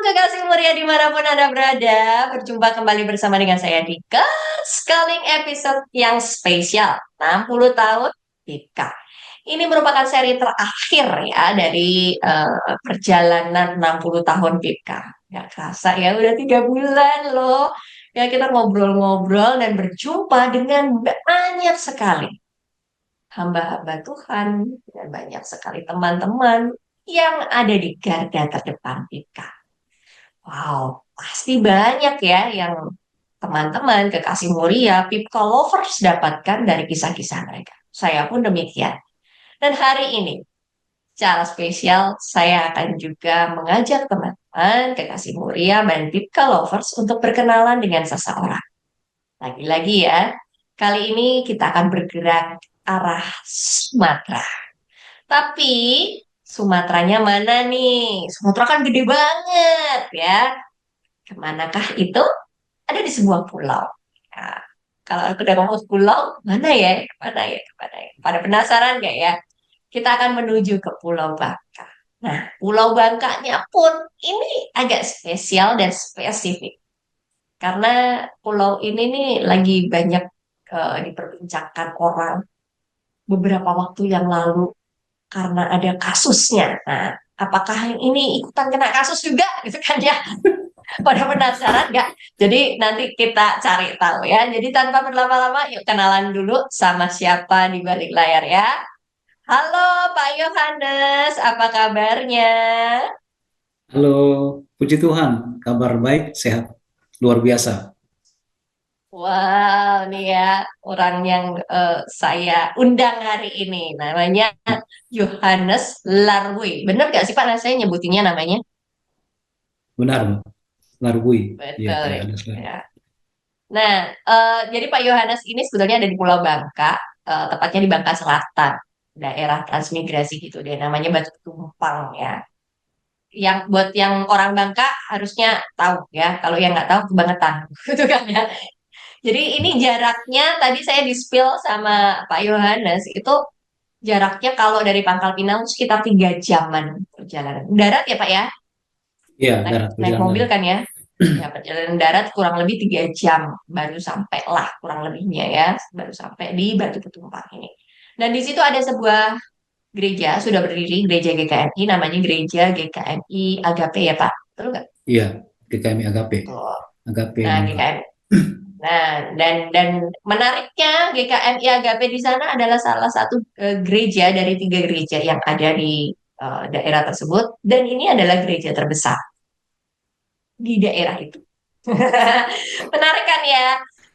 kekasih mulia dimanapun Anda berada, berjumpa kembali bersama dengan saya Dika, sekali episode yang spesial, 60 tahun Dika. Ini merupakan seri terakhir ya dari perjalanan 60 tahun Dika. Gak kerasa ya, udah 3 bulan loh. Ya kita ngobrol-ngobrol dan berjumpa dengan banyak sekali hamba-hamba Tuhan dan banyak sekali teman-teman yang ada di garda terdepan Dika. Wow, pasti banyak ya yang teman-teman, kekasih mulia, people lovers dapatkan dari kisah-kisah mereka. Saya pun demikian. Dan hari ini, secara spesial, saya akan juga mengajak teman-teman, kekasih mulia, dan people lovers untuk berkenalan dengan seseorang. Lagi-lagi ya, kali ini kita akan bergerak arah Sumatera. Tapi Sumateranya mana nih? Sumatera kan gede banget ya. Kemanakah itu? Ada di sebuah pulau. Nah, kalau aku udah ngomong pulau, mana ya? Mana ya? Mana ya? Pada penasaran nggak ya? Kita akan menuju ke Pulau Bangka. Nah, Pulau Bangkanya pun ini agak spesial dan spesifik. Karena pulau ini nih lagi banyak diperbincangkan orang beberapa waktu yang lalu karena ada kasusnya. Nah, apakah yang ini ikutan kena kasus juga gitu kan ya? Pada penasaran nggak? Jadi nanti kita cari tahu ya. Jadi tanpa berlama-lama, yuk kenalan dulu sama siapa di balik layar ya. Halo Pak Yohanes, apa kabarnya? Halo, puji Tuhan, kabar baik, sehat, luar biasa. Wow, nih ya orang yang saya undang hari ini. Namanya Yohanes Larwui. Bener gak sih Pak, saya nyebutinnya namanya? Benar, Largui. Iya, Betul Pak Yohanes. ya. Nah, jadi Pak Yohanes ini sebetulnya ada di Pulau Bangka, tepatnya di Bangka Selatan, daerah transmigrasi gitu dia, namanya Batu Tumpang ya. Yang buat yang orang Bangka harusnya tahu ya, kalau yang nggak tahu kebangetan, gitu kan ya. Jadi ini jaraknya tadi saya di-spill sama Pak Yohanes itu jaraknya kalau dari Pangkal Pinang sekitar 3 jaman perjalanan. Darat ya Pak ya? Iya, Naik, darat naik perjalanan mobil darat. kan ya? Ya, perjalanan darat kurang lebih 3 jam baru sampai lah kurang lebihnya ya, baru sampai di Batu Petumpang ini. Dan di situ ada sebuah gereja sudah berdiri, gereja GKMI, namanya Gereja GKMI Agape ya Pak. Betul nggak? Iya, GKMI Agape, Betul. Agape Nah, Bangka. GKMI. Nah, dan menariknya GKMI Agape di sana adalah salah satu gereja dari 3 gereja yang ada di daerah tersebut, dan ini adalah gereja terbesar di daerah itu. Menarik kan ya?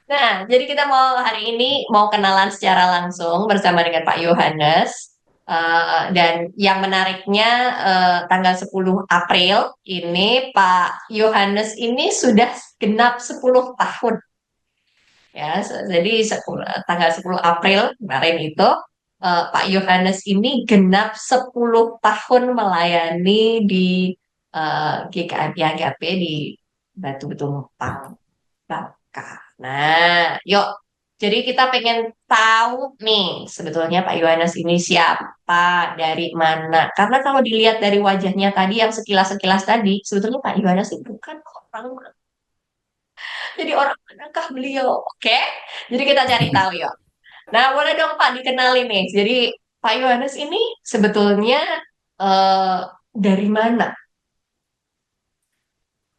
Nah, jadi kita mau hari ini mau kenalan secara langsung bersama dengan Pak Yohanes. Dan yang menariknya tanggal 10 April ini Pak Yohanes ini sudah genap 10 tahun. Ya, jadi tanggal 10 April kemarin itu Pak Yohanes ini genap 10 tahun melayani di GKMI AGP di Batu Betumpang, Bangka. Nah, yuk. Jadi kita pengen tahu nih sebetulnya Pak Yohanes ini siapa, dari mana. Karena kalau dilihat dari wajahnya tadi yang sekilas-sekilas tadi, sebetulnya Pak Yohanes itu bukan orang. Jadi orang manakah beliau? Oke. Jadi kita cari tahu yuk. Nah, boleh dong Pak dikenalin nih. Jadi Pak Yohanes ini sebetulnya eh, dari mana?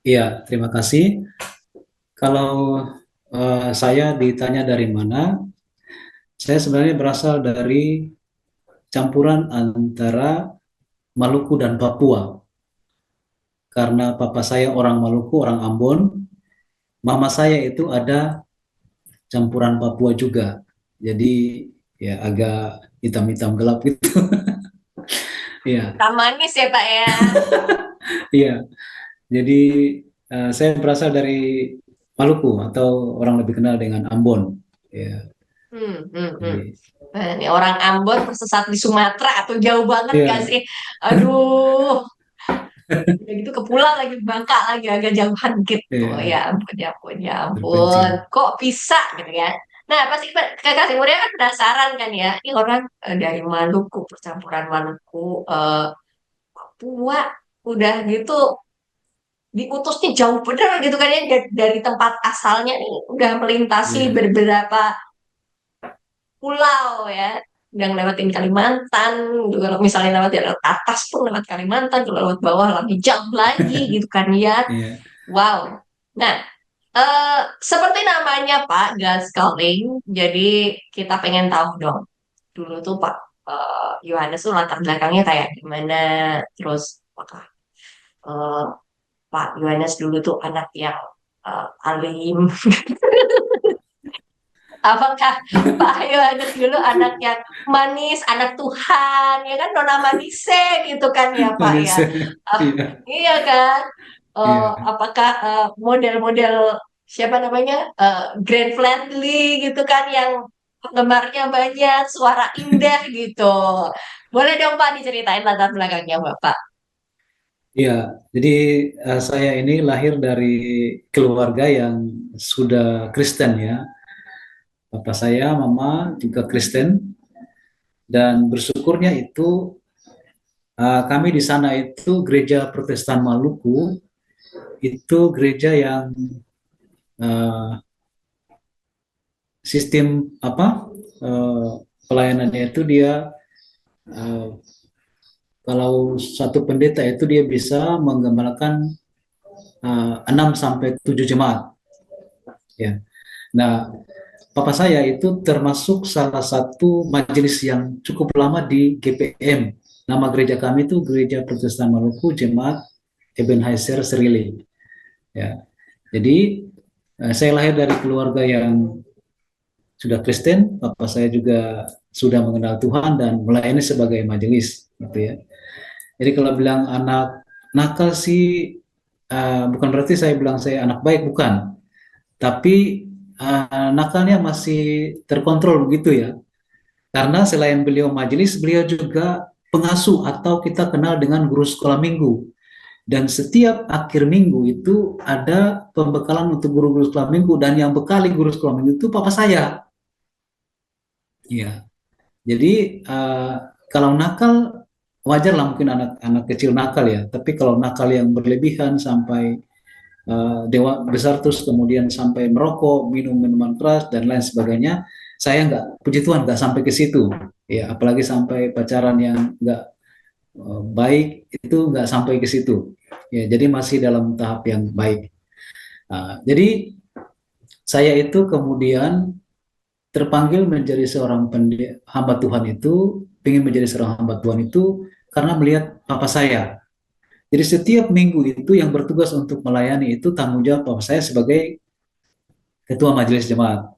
Iya, terima kasih. Kalau saya ditanya dari mana, saya sebenarnya berasal dari campuran antara Maluku dan Papua. Karena papa saya orang Maluku, orang Ambon, mama saya itu ada campuran Papua juga. Jadi ya agak hitam-hitam gelap gitu. Iya, Hitam manis ya Pak ya. iya. Jadi saya berasal dari Maluku atau orang lebih kenal dengan Ambon. Ya, Hmm. jadi Nah, ini orang Ambon tersesat di Sumatera atau jauh banget gak ya, sih? Aduh, udah gitu ke pulau lagi Bangka lagi agak jauhan gitu. ya, Ya ampun, ya ampun, ya ampun. terpencil. Kok bisa gitu ya? Nah, pasti Kakak Muria kan penasaran kan ya? Ini orang dari Maluku, percampuran Maluku, Papua, udah gitu diutusnya jauh bener gitu kan ya dari tempat asalnya nih udah melintasi iya, beberapa pulau ya, udah ngelewatin Kalimantan gitu. Kalau misalnya lewat dari atas pun lewat Kalimantan, kalau lewat bawah lebih jauh lagi gitu kan ya. iya. Wow. Nah, seperti namanya Pak, gas calling. Jadi kita pengen tahu dong. Dulu tuh Pak Yohanes tuh latar belakangnya kayak gimana? Terus apakah eh, Pak Yohanes dulu tuh anak yang alim? Apakah Pak Yohanes dulu anak yang manis, anak Tuhan, ya kan Nona Manise gitu kan ya Pak ya? Malaysia. Ah, Iya, iya kan? iya. Apakah model-model siapa namanya Grand Fledly gitu kan yang penggemarnya banyak, suara indah gitu. Boleh dong Pak diceritain latar belakangnya Bapak. Iya, jadi saya ini lahir dari keluarga yang sudah Kristen ya. Papa saya, mama juga Kristen, dan bersyukurnya itu kami di sana itu gereja Protestan Maluku, itu gereja yang uh, sistem apa pelayanannya itu dia uh, kalau satu pendeta itu dia bisa mengembalakan 6 sampai 7 jemaat ya. Nah, papa saya itu termasuk salah satu majelis yang cukup lama di GPM. Nama gereja kami itu Gereja Protestan Maluku Jemaat Ebenezer Serile. Ya, jadi saya lahir dari keluarga yang sudah Kristen. Papa saya juga sudah mengenal Tuhan dan melayani sebagai majelis, gitu ya. Jadi kalau bilang anak nakal sih, bukan berarti saya bilang saya anak baik, bukan. Tapi nakalnya masih terkontrol begitu ya. Karena selain beliau majelis, beliau juga pengasuh atau kita kenal dengan guru sekolah minggu. Dan setiap akhir minggu itu ada pembekalan untuk guru-guru sekolah minggu, dan yang bekali guru sekolah minggu itu papa saya. Iya. Jadi kalau nakal wajar lah mungkin anak-anak kecil nakal ya. Tapi kalau nakal yang berlebihan sampai dewa besar terus kemudian sampai merokok, minum minuman keras dan lain sebagainya, saya nggak, puji Tuhan nggak sampai ke situ. Ya, apalagi sampai pacaran yang nggak baik itu nggak sampai ke situ. Ya, jadi masih dalam tahap yang baik. Jadi saya itu kemudian terpanggil menjadi seorang hamba Tuhan itu, ingin menjadi seorang hamba Tuhan itu karena melihat papa saya. Jadi setiap minggu itu yang bertugas untuk melayani itu tanggung jawab papa saya sebagai ketua majelis jemaat.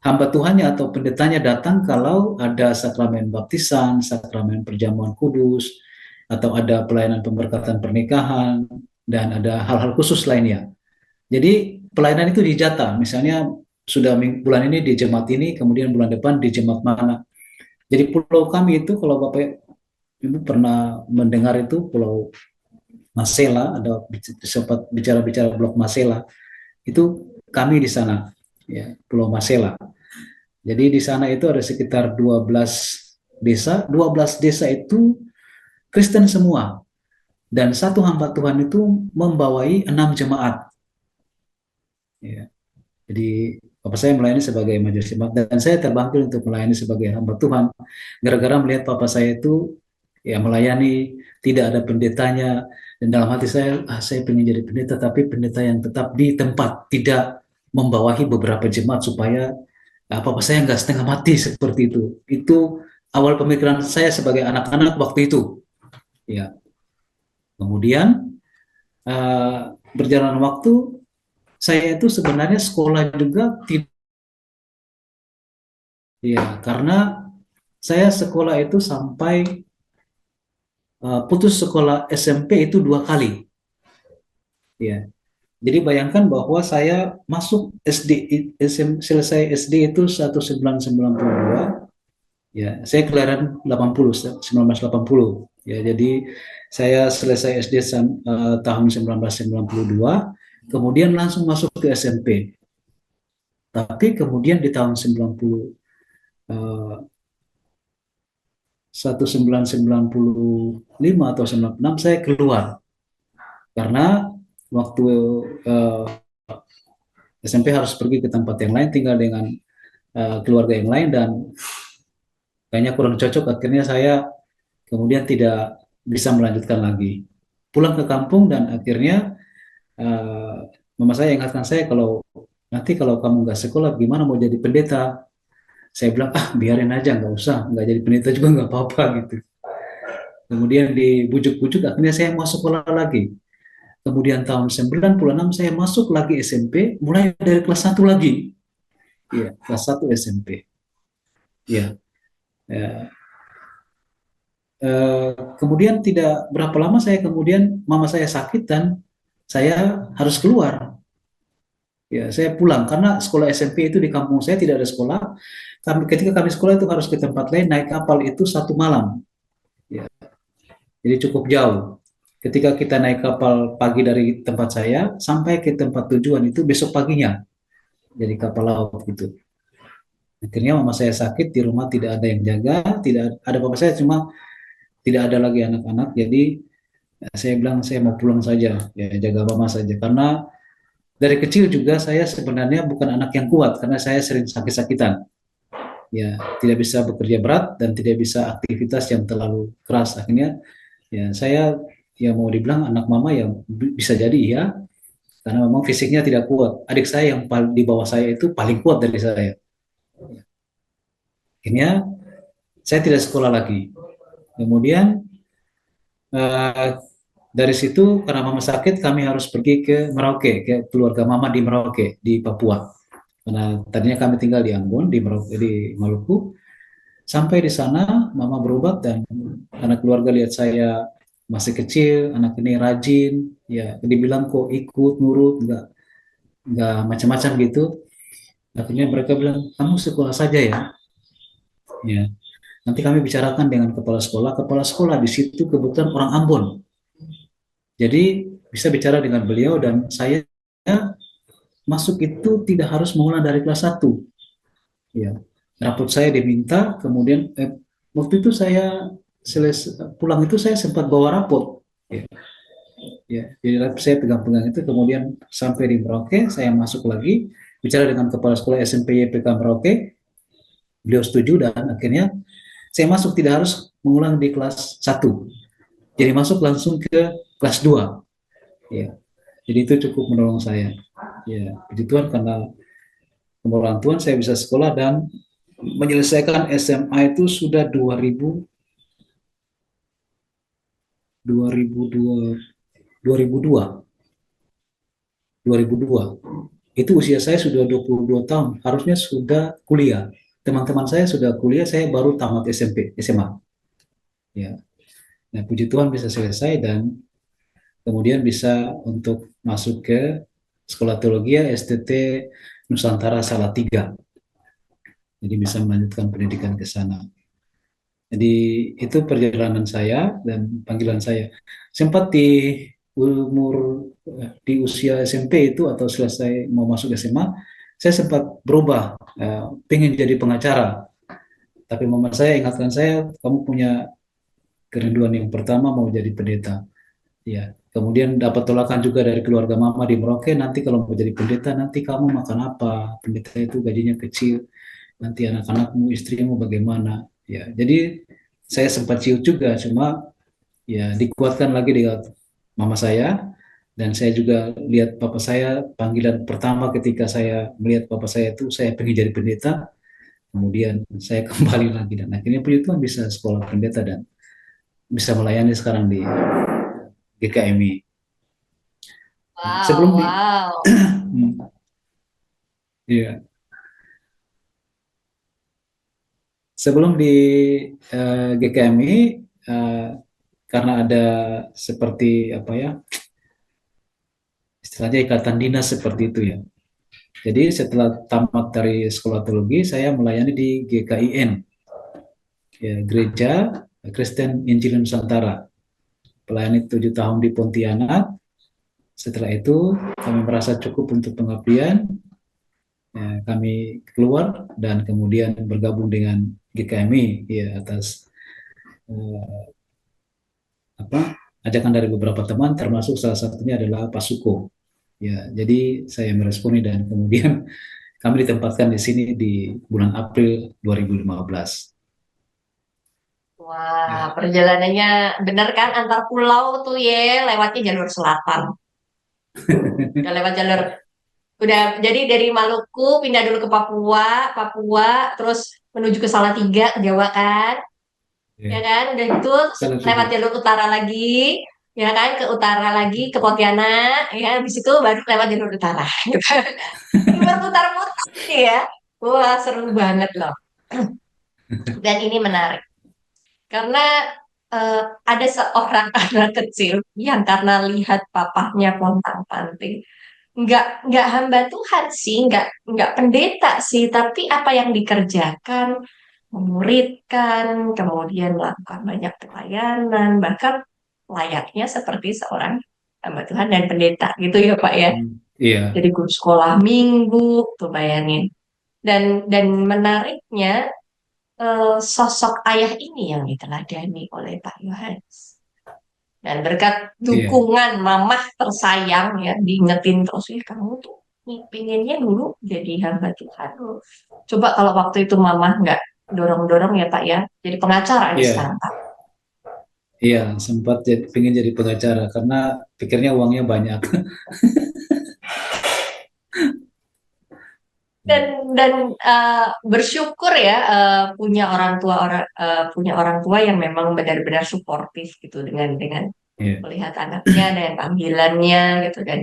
Hamba Tuhannya atau pendetanya datang kalau ada sakramen baptisan, sakramen perjamuan kudus, atau ada pelayanan pemberkatan pernikahan, dan ada hal-hal khusus lainnya. Jadi pelayanan itu dijata, misalnya sudah bulan ini di jemaat ini, kemudian bulan depan di jemaat mana. Jadi pulau kami itu, kalau Bapak Ibu pernah mendengar itu Pulau Masela, ada sempat bicara-bicara Blok Masela, itu kami di sana, ya, Pulau Masela. Jadi di sana itu ada sekitar 12 desa, 12 desa itu Kristen semua, dan satu hamba Tuhan itu membawai 6 jemaat. Ya. Jadi Bapak saya melayani sebagai majelis jemaat, dan saya terpanggil untuk melayani sebagai hamba Tuhan gara-gara melihat Papa saya itu ya melayani, tidak ada pendetanya, dan dalam hati saya, saya pengen jadi pendeta, tapi pendeta yang tetap di tempat, tidak membawahi beberapa jemaat, supaya Papa saya nggak setengah mati seperti itu. Itu awal pemikiran saya sebagai anak-anak waktu itu. Ya, kemudian berjalan waktu, saya itu sebenarnya sekolah juga tidak. Ya, karena saya sekolah itu sampai putus sekolah SMP itu 2 kali. Ya, jadi bayangkan bahwa saya masuk SD, selesai SD itu 1992. Ya, saya kelahiran 80, 1980. Ya, jadi saya selesai SD tahun 1992, kemudian langsung masuk ke SMP. Tapi kemudian di tahun 1995 atau 96 saya keluar karena waktu eh, SMP harus pergi ke tempat yang lain, tinggal dengan keluarga yang lain, dan kayaknya kurang cocok. Akhirnya saya kemudian tidak bisa melanjutkan lagi. Pulang ke kampung dan akhirnya eh, mama saya ingatkan saya, kalau nanti kalau kamu nggak sekolah gimana mau jadi pendeta? Saya bilang, ah biarin aja, nggak usah, nggak jadi pendeta juga nggak apa-apa gitu. Kemudian dibujuk-bujuk, akhirnya saya mau sekolah lagi. Kemudian tahun 96 saya masuk lagi SMP, mulai dari kelas 1 lagi. Iya, kelas 1 SMP. Iya. Ya. Kemudian tidak berapa lama saya kemudian mama saya sakit dan saya harus keluar. Ya, saya pulang karena sekolah SMP itu di kampung saya tidak ada sekolah. Ketika kami sekolah itu harus ke tempat lain, naik kapal itu 1 malam. Ya, jadi cukup jauh. Ketika kita naik kapal pagi dari tempat saya sampai ke tempat tujuan itu besok paginya, jadi kapal laut gitu. Akhirnya mama saya sakit di rumah, tidak ada yang jaga, tidak ada papa saya, cuma tidak ada lagi anak-anak. Jadi saya bilang saya mau pulang saja, ya jaga mama saja. Karena dari kecil juga saya sebenarnya bukan anak yang kuat karena saya sering sakit-sakitan. Ya, tidak bisa bekerja berat dan tidak bisa aktivitas yang terlalu keras. Akhirnya ya saya, ya mau dibilang anak mama ya bisa jadi ya, karena memang fisiknya tidak kuat. Adik saya yang di bawah saya itu paling kuat dari saya. Akhirnya saya tidak sekolah lagi. Kemudian eh, dari situ karena mama sakit kami harus pergi ke Merauke, ke keluarga mama di Merauke di Papua. Karena tadinya kami tinggal di Ambon, di Merauke, di Maluku. Sampai di sana mama berobat dan anak keluarga lihat saya masih kecil, anak ini rajin, ya dibilang kok ikut nurut, nggak macam-macam gitu. Akhirnya mereka bilang kamu sekolah saja ya. Ya, nanti kami bicarakan dengan kepala sekolah. Kepala sekolah di situ kebetulan orang Ambon. Jadi bisa bicara dengan beliau dan saya masuk itu tidak harus mengulang dari kelas 1. Ya. Rapot saya diminta, kemudian waktu itu saya pulang itu saya sempat bawa rapot. Ya. Ya. Jadi saya pegang-pegang itu, kemudian sampai di Merauke, saya masuk lagi, bicara dengan kepala sekolah SMP YPK Merauke, beliau setuju dan akhirnya saya masuk tidak harus mengulang di kelas 1. Jadi masuk langsung ke kelas 2. Ya. Jadi itu cukup menolong saya. Ya, puji Tuhan karena kemurahan Tuhan saya bisa sekolah dan menyelesaikan SMA itu sudah 2002 2002. Itu usia saya sudah 22 tahun, harusnya sudah kuliah. Teman-teman saya sudah kuliah, saya baru tamat SMP, SMA. Ya. Nah, puji Tuhan bisa selesai dan kemudian bisa untuk masuk ke Sekolah Teologi STT Nusantara Salatiga. Jadi bisa melanjutkan pendidikan ke sana. Jadi itu perjalanan saya dan panggilan saya. Sempat umur di usia SMP itu atau selesai mau masuk SMA, saya sempat berubah, pengen jadi pengacara. Tapi mama saya ingatkan saya, kamu punya kerinduan yang pertama mau jadi pendeta. Ya, kemudian dapat tolakan juga dari keluarga mama di Merauke, nanti kalau mau jadi pendeta, nanti kamu makan apa? Pendeta itu gajinya kecil, nanti anak-anakmu, istrimu bagaimana? Ya, jadi saya sempat ciut juga, cuma ya dikuatkan lagi dengan mama saya, dan saya juga lihat papa saya, panggilan pertama ketika saya melihat papa saya itu, saya pengen jadi pendeta, kemudian saya kembali lagi, dan akhirnya puji Tuhan bisa sekolah pendeta dan bisa melayani sekarang di GKMI. Wow, Sebelum di, wow. ya, sebelum di GKMI, eh, karena ada seperti apa ya, istilahnya ikatan dinas seperti itu ya. Jadi setelah tamat dari sekolah teologi, saya melayani di GKIN, ya, Gereja Kristen Injil Nusantara. Pelayani 7 tahun di Pontianak. Setelah itu kami merasa cukup untuk pengabdian. Ya, kami keluar dan kemudian bergabung dengan GKMI ya atas eh, apa ajakan dari beberapa teman, termasuk salah satunya adalah Pak Suko. Ya, jadi saya meresponi dan kemudian kami ditempatkan di sini di bulan April 2015. Wah, Ya, perjalanannya bener kan antar pulau tuh ya, lewatnya jalur selatan. Udah lewat jalur, udah jadi dari Maluku pindah dulu ke Papua, Papua, terus menuju ke Salatiga, ke Jawa kan, ya ya. kan, udah gitu terus Salah lewat tiga. jalur utara lagi, ya kan, ke utara lagi, ke Pontianak, ya, habis itu baru lewat jalur utara. Ini berputar-putar ya. Wah, seru banget loh. Dan ini menarik. Karena ada seorang anak kecil yang karena lihat papahnya pontang-panting, nggak hamba Tuhan sih, nggak pendeta sih, tapi apa yang dikerjakan, memuridkan, kemudian melakukan banyak pelayanan, bahkan layaknya seperti seorang hamba Tuhan dan pendeta gitu ya Pak ya. Iya, Jadi guru sekolah minggu, tuh bayangin. Dan menariknya sosok ayah ini yang diteladani oleh Pak Yohanes. Dan berkat iya. dukungan mamah tersayang ya, diingetin terus ya kamu tuh nih pinginnya dulu jadi hamba Tuhan loh. Coba kalau waktu itu mamah nggak dorong-dorong ya Pak ya, jadi pengacara ini Iya, sekarang Pak. iya, sempat jadi, pengen jadi pengacara karena pikirnya uangnya banyak. Dan bersyukur ya punya orang tua yang memang benar-benar suportif gitu dengan Iya, melihat anaknya dan panggilannya gitu dan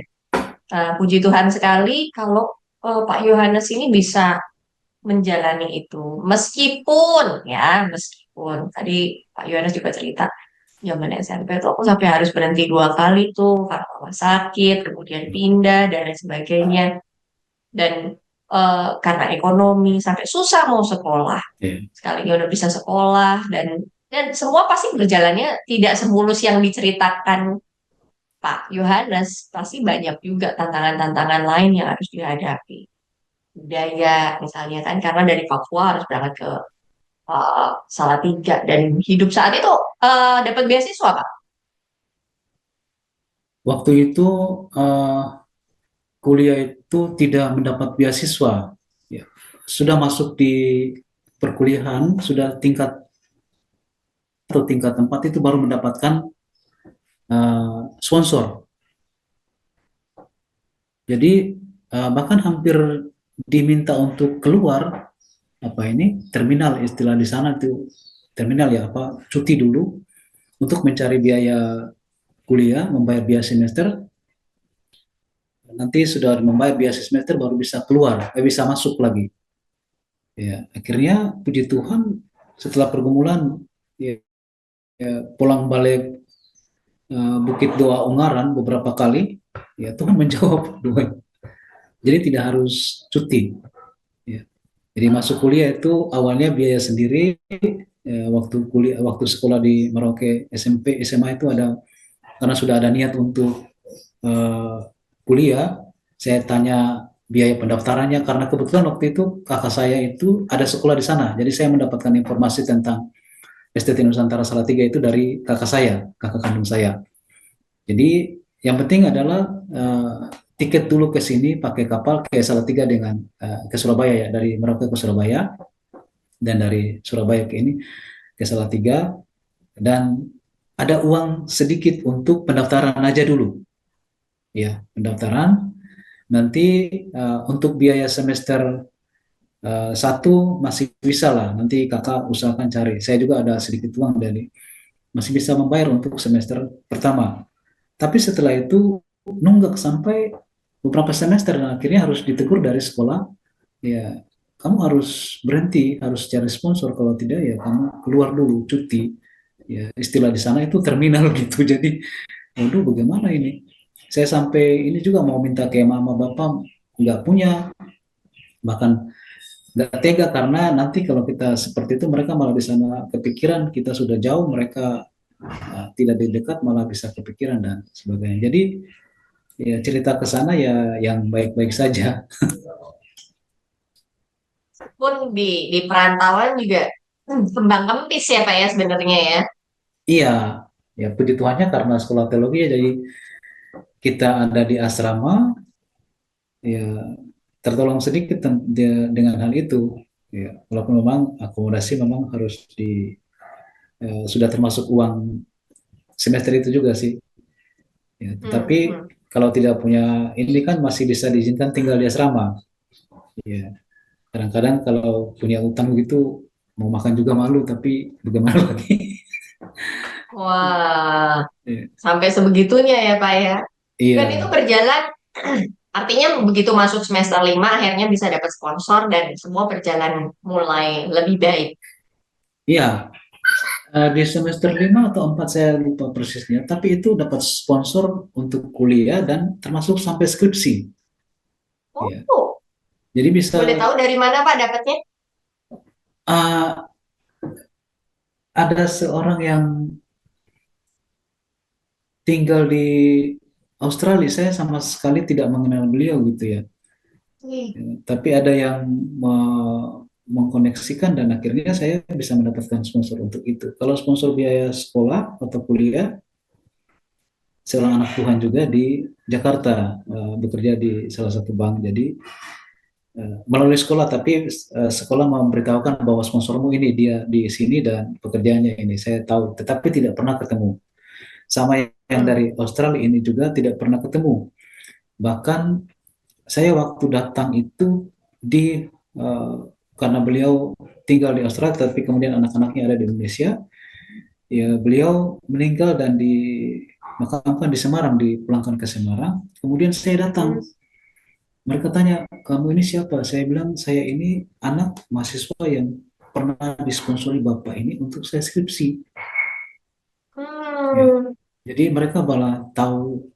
puji Tuhan sekali kalau Pak Yohanes ini bisa menjalani itu meskipun tadi Pak Yohanes juga cerita zaman SMP tuh aku sampai harus berhenti 2 kali tuh karena mama sakit kemudian pindah dan lain sebagainya dan karena ekonomi sampai susah mau sekolah iya, sekalinya udah bisa sekolah dan semua pasti berjalannya tidak semulus yang diceritakan Pak Yohanes pasti banyak juga tantangan-tantangan lain yang harus dihadapi. Budaya misalnya kan karena dari Papua harus berangkat ke Salatiga dan hidup saat itu dapat beasiswa Pak. waktu itu eh, kuliah itu tidak mendapat beasiswa. Ya, sudah masuk di perkuliahan, sudah tingkat atau tingkat 4 itu baru mendapatkan sponsor. Jadi bahkan hampir diminta untuk keluar apa ini terminal istilah di sana itu terminal ya apa cuti dulu untuk mencari biaya kuliah, membayar biaya semester. Nanti sudah membayar biaya semester baru bisa keluar, bisa masuk lagi. Ya, akhirnya puji Tuhan setelah pergumulan ya, pulang balik Bukit Doa Ungaran beberapa kali, ya Tuhan menjawab doa. Jadi tidak harus cuti. Ya. Jadi masuk kuliah itu awalnya biaya sendiri. Waktu kuliah, waktu sekolah di Merauke SMP, SMA itu ada karena sudah ada niat untuk eh, kuliah. Saya tanya biaya pendaftarannya karena kebetulan waktu itu kakak saya itu ada sekolah di sana. Jadi saya mendapatkan informasi tentang STT Nusantara Salatiga itu dari kakak saya, kakak kandung saya. Jadi yang penting adalah tiket dulu ke sini pakai kapal ke Salatiga dengan ke Surabaya ya dari Merauke ke Surabaya dan dari Surabaya ke ini ke Salatiga dan ada uang sedikit untuk pendaftaran aja dulu ya pendaftaran nanti untuk biaya semester satu masih bisa lah nanti kakak usahakan cari saya juga ada sedikit uang dari masih bisa membayar untuk semester pertama. Tapi setelah itu nunggak sampai beberapa semester dan akhirnya harus ditegur dari sekolah, ya kamu harus berhenti, harus cari sponsor kalau tidak ya kamu keluar dulu cuti. Ya istilah di sana itu terminal gitu. Jadi, waduh bagaimana ini? Saya sampai ini juga mau minta ke mama bapak nggak punya, bahkan nggak tega karena nanti kalau kita seperti itu mereka malah di sana kepikiran kita sudah jauh mereka tidak di dekat malah bisa kepikiran dan sebagainya. Jadi ya cerita ke sana ya yang baik-baik saja. Pun di perantauan juga kembang kempis ya Pak ya sebenarnya ya. Iya, Ya puji Tuhannya karena sekolah teologi ya, jadi kita ada di asrama, ya tertolong sedikit dengan hal itu. Ya, walaupun memang akomodasi memang harus sudah termasuk uang semester itu juga sih. Ya, Hmm, tetapi hmm. kalau tidak punya ini kan masih bisa diizinkan tinggal di asrama. Ya, kadang-kadang kalau punya utang gitu mau makan juga malu, tapi bagaimana lagi? Wah, Ya, sampai sebegitunya ya Pak ya. Dan itu iya, berjalan, artinya begitu masuk semester 5 akhirnya bisa dapat sponsor dan semua berjalan mulai lebih baik. iya. Di semester 5 atau 4 saya lupa persisnya, tapi itu dapat sponsor untuk kuliah dan termasuk sampai skripsi. Ya. Oh, Jadi bisa boleh tahu dari mana Pak dapatnya? uh, ada seorang yang tinggal di Australia, saya sama sekali tidak mengenal beliau gitu ya. Wih, Ya, tapi ada yang mengkoneksikan dan akhirnya saya bisa mendapatkan sponsor untuk itu. Kalau sponsor biaya sekolah atau kuliah, seorang anak Tuhan juga di Jakarta, bekerja di salah satu bank. Jadi melalui sekolah, tapi sekolah memberitahukan bahwa sponsormu ini dia di sini dan pekerjaannya ini. Saya tahu, tetapi tidak pernah ketemu. Sama yang hmm, dari Australia ini juga tidak pernah ketemu. Bahkan saya waktu datang itu di eh, karena beliau tinggal di Australia, tapi kemudian anak-anaknya ada di Indonesia. Ya, beliau meninggal dan dimakamkan di Semarang, dipulangkan ke Semarang. Kemudian saya hmm, datang. Mereka tanya, kamu ini siapa? Saya bilang, saya ini anak mahasiswa yang pernah disponsori Bapak ini untuk saya skripsi. Ya. hmm. Jadi mereka malah tahu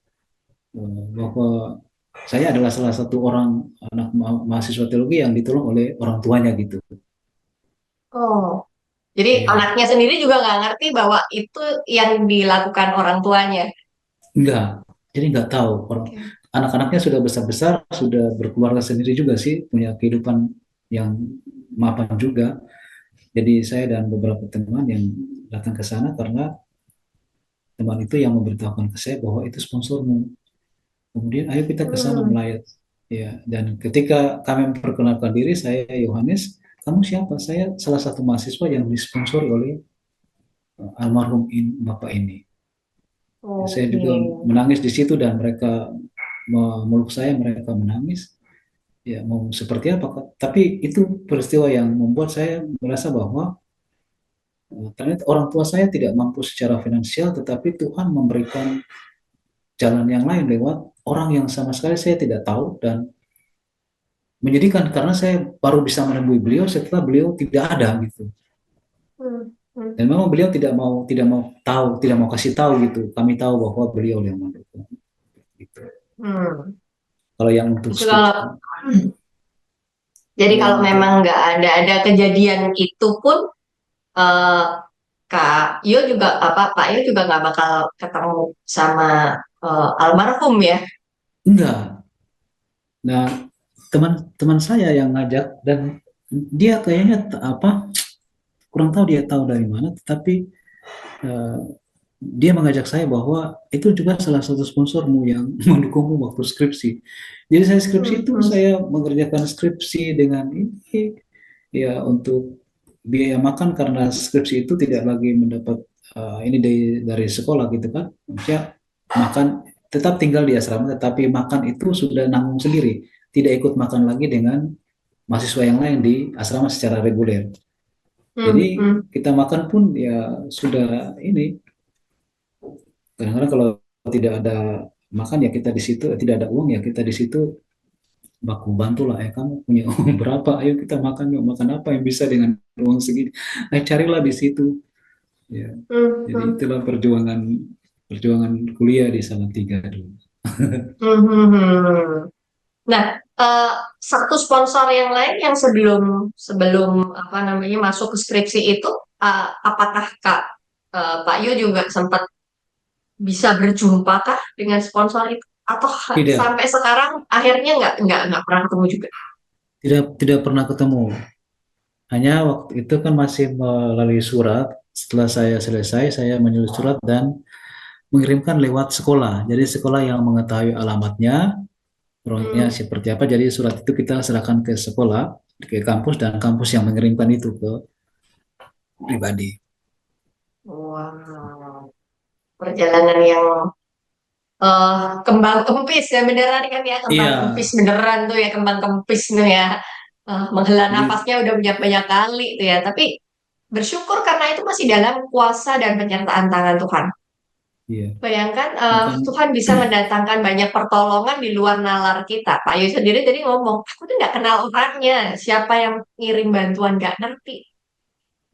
bahwa saya adalah salah satu orang anak mahasiswa teologi yang ditolong oleh orang tuanya gitu. Oh, jadi Ya, anaknya sendiri juga nggak ngerti bahwa itu yang dilakukan orang tuanya. enggak. Jadi enggak tahu. Oke. Anak-anaknya sudah besar-besar, sudah berkeluarga sendiri juga sih, punya kehidupan yang mapan juga. Jadi saya dan beberapa teman yang datang ke sana karena teman itu yang memberitahukan ke saya bahwa itu sponsormu. Kemudian ayo kita ke sana Hmm. melayat. Ya, dan ketika kami memperkenalkan diri, saya Yohanes, kamu siapa? Saya salah satu mahasiswa yang disponsori oleh almarhum Bapak ini. Ya, saya Oke. juga menangis di situ dan mereka memeluk saya, mereka menangis. Ya, mau seperti apa, Kak? Tapi itu peristiwa yang membuat saya merasa bahwa ternyata orang tua saya tidak mampu secara finansial, tetapi Tuhan memberikan jalan yang lain lewat orang yang sama sekali saya tidak tahu dan menyedihkan karena saya baru bisa menemui beliau setelah beliau tidak ada gitu. Hmm. Hmm. Dan memang beliau tidak mau tahu, tidak mau kasih tahu gitu. Kami tahu bahwa beliau yang mendukung gitu. Hmm. Kalau yang untuk Itu kalau skripsi, jadi kalau kalau memang untuk nggak ada kejadian itu pun eh, Kak Yo juga apa Pak Yo juga nggak bakal ketemu sama almarhum ya. enggak. Nah, teman-teman saya yang ngajak dan dia kayaknya apa kurang tahu dia tahu dari mana, tetapi eh, dia mengajak saya bahwa itu juga salah satu sponsormu yang mendukungmu waktu skripsi. Jadi saya skripsi Hmm. itu Hmm. saya mengerjakan skripsi dengan ini ya untuk biaya makan karena skripsi itu tidak lagi mendapat ini dari sekolah gitu kan. Maksudnya makan tetap tinggal di asrama tetapi makan itu sudah nanggung sendiri, tidak ikut makan lagi dengan mahasiswa yang lain di asrama secara reguler. Hmm. Jadi Hmm. kita makan pun ya sudah ini kadang-kadang kalau tidak ada makan ya kita di situ, tidak ada uang ya kita di situ baku bantu lah, kamu punya uang berapa, ayo kita makan yuk, makan apa yang bisa dengan uang segini, carilah di situ ya. Hmm. Jadi Hmm. itulah perjuangan perjuangan kuliah di Salatiga dulu. Hmm. Hmm. Hmm. Nah, eh, satu sponsor yang lain yang sebelum sebelum apa namanya masuk ke skripsi itu, apakah Pak Yo juga sempat bisa berjumpa kah dengan sponsor itu? Atau Tidak, sampai sekarang akhirnya nggak pernah ketemu juga? tidak pernah ketemu. Hanya waktu itu kan masih melalui surat. Setelah saya selesai, saya menulis surat dan mengirimkan lewat sekolah. Jadi sekolah yang mengetahui alamatnya, orangnya Hmm. seperti apa. Jadi surat itu kita serahkan ke sekolah, ke kampus, dan kampus yang mengirimkan itu ke pribadi. Wow, perjalanan yang kembang kempis ya beneran kan ya, kembang Iya, kempis beneran tuh ya, kembang kempis tuh ya. Menghela jadi nafasnya udah banyak-banyak kali tuh ya, tapi bersyukur karena itu masih dalam kuasa dan penyertaan tangan Tuhan. iya, Bayangkan bahkan Tuhan bisa mendatangkan banyak pertolongan di luar nalar kita. Pak Yu sendiri tadi ngomong, aku tuh nggak kenal orangnya, siapa yang ngirim bantuan nggak ngerti.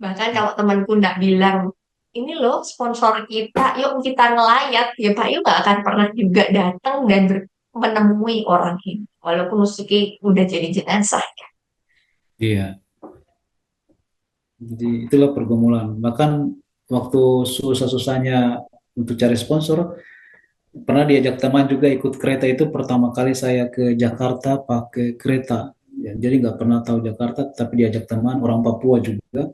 Bahkan kalau temanku nggak bilang, ini loh sponsor kita, yuk kita ngelayat, ya Pak Yu nggak akan pernah juga datang dan menemui orang ini. Walaupun Musuki udah jadi jenazah. iya. Jadi itulah pergumulan. Bahkan waktu susah-susahnya untuk cari sponsor, pernah diajak teman juga ikut kereta itu pertama kali saya ke Jakarta pakai kereta. Ya, jadi nggak pernah tahu Jakarta, tapi diajak teman orang Papua juga.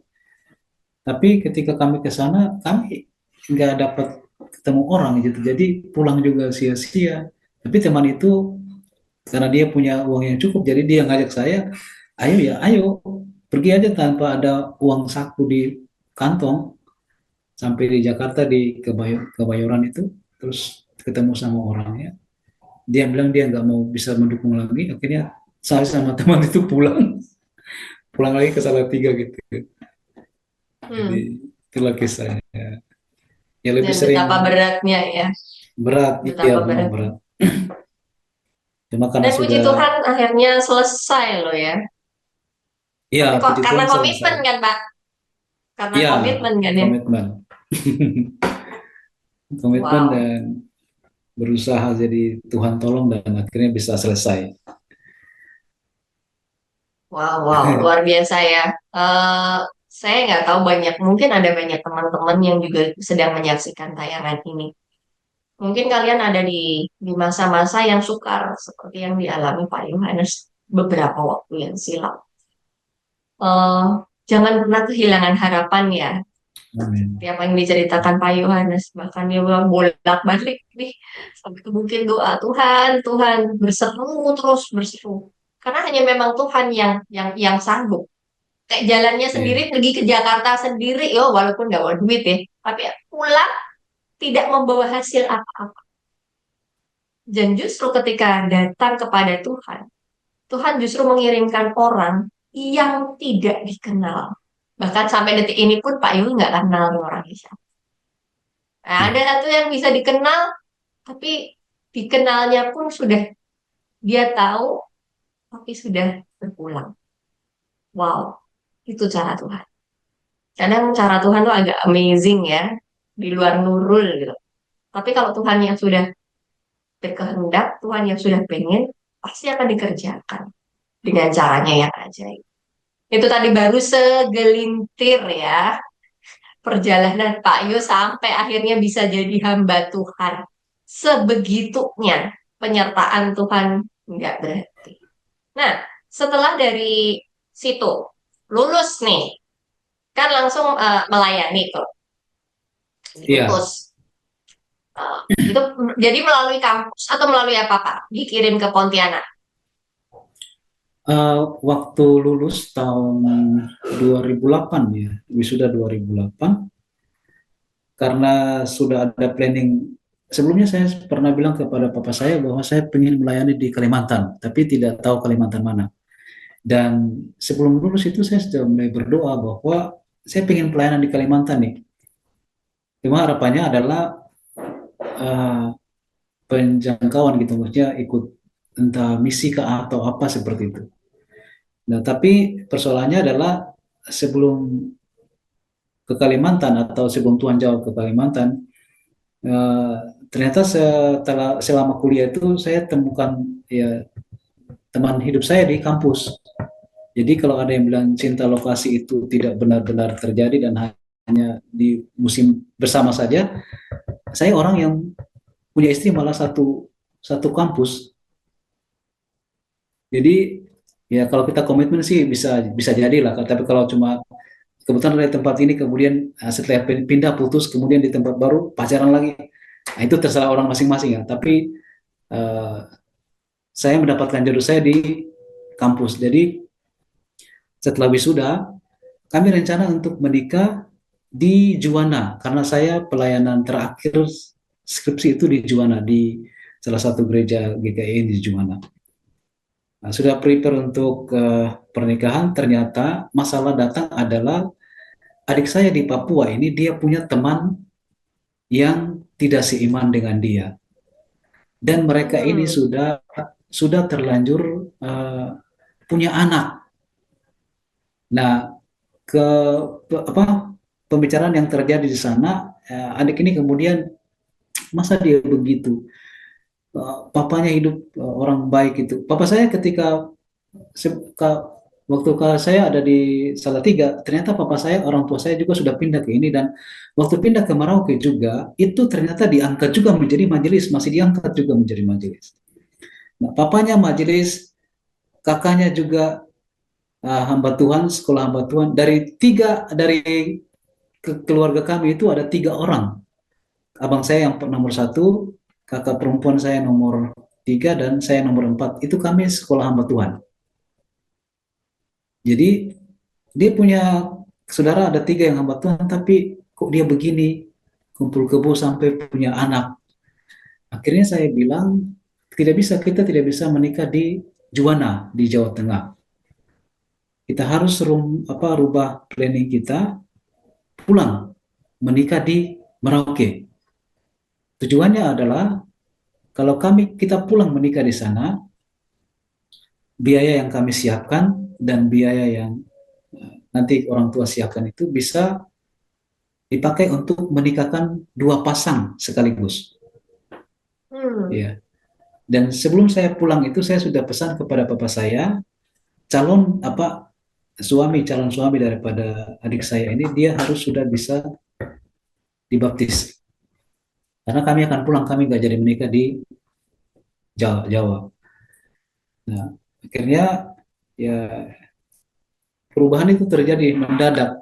Tapi ketika kami ke sana, kami nggak dapat ketemu orang gitu. Jadi pulang juga sia-sia. Tapi teman itu karena dia punya uang yang cukup, jadi dia ngajak saya, ayo ya, ayo pergi aja tanpa ada uang saku di kantong sampai di Jakarta di Kebayoran itu, terus ketemu sama orangnya. Dia bilang dia nggak mau bisa mendukung lagi, akhirnya saya sama teman itu pulang, pulang lagi ke Salatiga gitu. Jadi Hmm. itulah kisahnya. Ya lebih Dan sering betapa beratnya ya, berat, iya betapa memang beratnya. berat. Cuma karena Dan puji sudah, Tuhan akhirnya selesai loh ya. ya Tapi kok puji karena Tuhan komitmen selesai. kan Pak? Karena Ya, komitmen kan ya. komitmen. Komitmen Wow, dan berusaha, jadi Tuhan tolong dan akhirnya bisa selesai. wow, wow, luar biasa ya. Eh, saya nggak tahu banyak, mungkin ada banyak teman-teman yang juga sedang menyaksikan tayangan ini. Mungkin kalian ada di masa-masa yang sukar seperti yang dialami Pak Yohanes beberapa waktu yang silam. Eh, jangan pernah kehilangan harapan ya. Seperti Amin. apa yang diceritakan Pak Yohanes, bahkan dia bilang bolak-balik nih sampai ke mungkin doa Tuhan, Tuhan berseru terus berseru. Karena hanya memang Tuhan yang sanggup. Kayak jalannya sendiri Iya, pergi ke Jakarta sendiri, yo walaupun nggak bawa duit ya, tapi pulang tidak membawa hasil apa-apa. Dan justru ketika datang kepada Tuhan, Tuhan justru mengirimkan orang yang tidak dikenal. Bahkan sampai detik ini pun Pak Yul nggak kenal nih orang siapa. Nah, ada iya, satu yang bisa dikenal, tapi dikenalnya pun sudah dia tahu, tapi sudah berpulang. Wow, itu cara Tuhan. Kadang cara Tuhan tuh agak amazing ya, di luar nurul gitu. Tapi kalau Tuhan yang sudah berkehendak, Tuhan yang sudah pengen, pasti akan dikerjakan dengan caranya yang ajaib. Itu tadi baru segelintir ya perjalanan Pak Yo sampai akhirnya bisa jadi hamba Tuhan. Sebegitunya penyertaan Tuhan nggak berhenti. Nah, setelah dari situ lulus nih, kan langsung melayani tuh, iya. diutus. Eh, itu jadi melalui kampus atau melalui apa Pak? Dikirim ke Pontianak. Waktu lulus tahun 2008 ya, wisuda 2008, karena sudah ada planning. Sebelumnya saya pernah bilang kepada papa saya bahwa saya ingin melayani di Kalimantan, tapi tidak tahu Kalimantan mana. Dan sebelum lulus itu saya sudah mulai berdoa bahwa saya ingin pelayanan di Kalimantan nih. Cuma harapannya adalah eh, penjangkauan gitu, maksudnya ikut entah misi ke atau apa seperti itu. Nah, tapi persoalannya adalah sebelum ke Kalimantan atau sebelum Tuhan jauh ke Kalimantan, eh, ternyata setelah selama kuliah itu saya temukan ya teman hidup saya di kampus. Jadi kalau ada yang bilang cinta lokasi itu tidak benar-benar terjadi dan hanya di musim bersama saja, saya orang yang punya istri malah satu satu kampus. Jadi ya kalau kita komitmen sih bisa bisa jadi lah. Tapi kalau cuma kebetulan dari tempat ini kemudian setelah pindah putus kemudian di tempat baru pacaran lagi, Nah, itu terserah orang masing-masing ya. Tapi eh, saya mendapatkan jodoh saya di kampus. Jadi setelah wisuda, kami rencana untuk menikah di Juwana karena saya pelayanan terakhir skripsi itu di Juwana di salah satu gereja GKI di Juwana. Nah, sudah prepare untuk pernikahan, ternyata masalah datang adalah adik saya di Papua ini dia punya teman yang tidak seiman dengan dia dan mereka ini Hmm. sudah terlanjur punya anak. Nah, ke apa pembicaraan yang terjadi di sana, adik ini kemudian masa dia begitu. Papanya hidup orang baik itu. Papa saya ketika waktu saya ada di Salatiga, ternyata papa saya, orang tua saya juga sudah pindah ke ini dan waktu pindah ke Merauke juga, itu ternyata diangkat juga menjadi majelis, masih diangkat juga menjadi majelis. Nah, papanya majelis, kakaknya juga hamba Tuhan, sekolah hamba Tuhan. Dari keluarga kami itu ada 3 orang. Abang saya yang nomor 1, kakak perempuan saya nomor 3, dan saya nomor 4. Itu kami sekolah hamba Tuhan. Jadi dia punya saudara ada 3 yang hamba Tuhan, tapi kok dia begini, kumpul kebo sampai punya anak. Akhirnya saya bilang, kita tidak bisa menikah di Juwana, di Jawa Tengah. Kita harus rubah planning kita, pulang, menikah di Merauke. Tujuannya adalah, kalau kita pulang menikah di sana, biaya yang kami siapkan dan biaya yang nanti orang tua siapkan itu bisa dipakai untuk menikahkan 2 pasang sekaligus. Hmm. Ya. Dan sebelum saya pulang itu saya sudah pesan kepada papa saya, calon suami daripada adik saya ini dia harus sudah bisa dibaptis. Karena kami akan pulang, kami nggak jadi menikah di Jawa. Nah, akhirnya ya perubahan itu terjadi mendadak.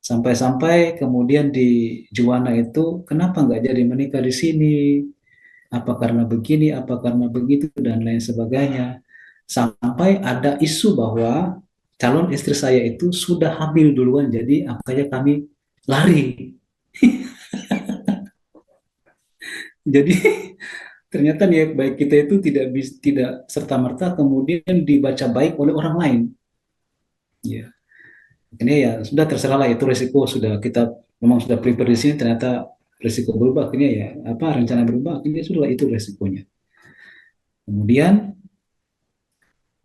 Sampai-sampai kemudian di Juwana itu, kenapa nggak jadi menikah di sini? Apa karena begini, apa karena begitu, dan lain sebagainya. Sampai ada isu bahwa calon istri saya itu sudah hamil duluan, jadi makanya kami lari. Jadi ternyata niat baik kita itu tidak serta-merta kemudian dibaca baik oleh orang lain. Ya, ini ya sudah terserah lah, itu resiko sudah kita memang sudah prepare di sini, ternyata resiko berubah, akhirnya ya rencana berubah, akhirnya sudah itu resikonya. Kemudian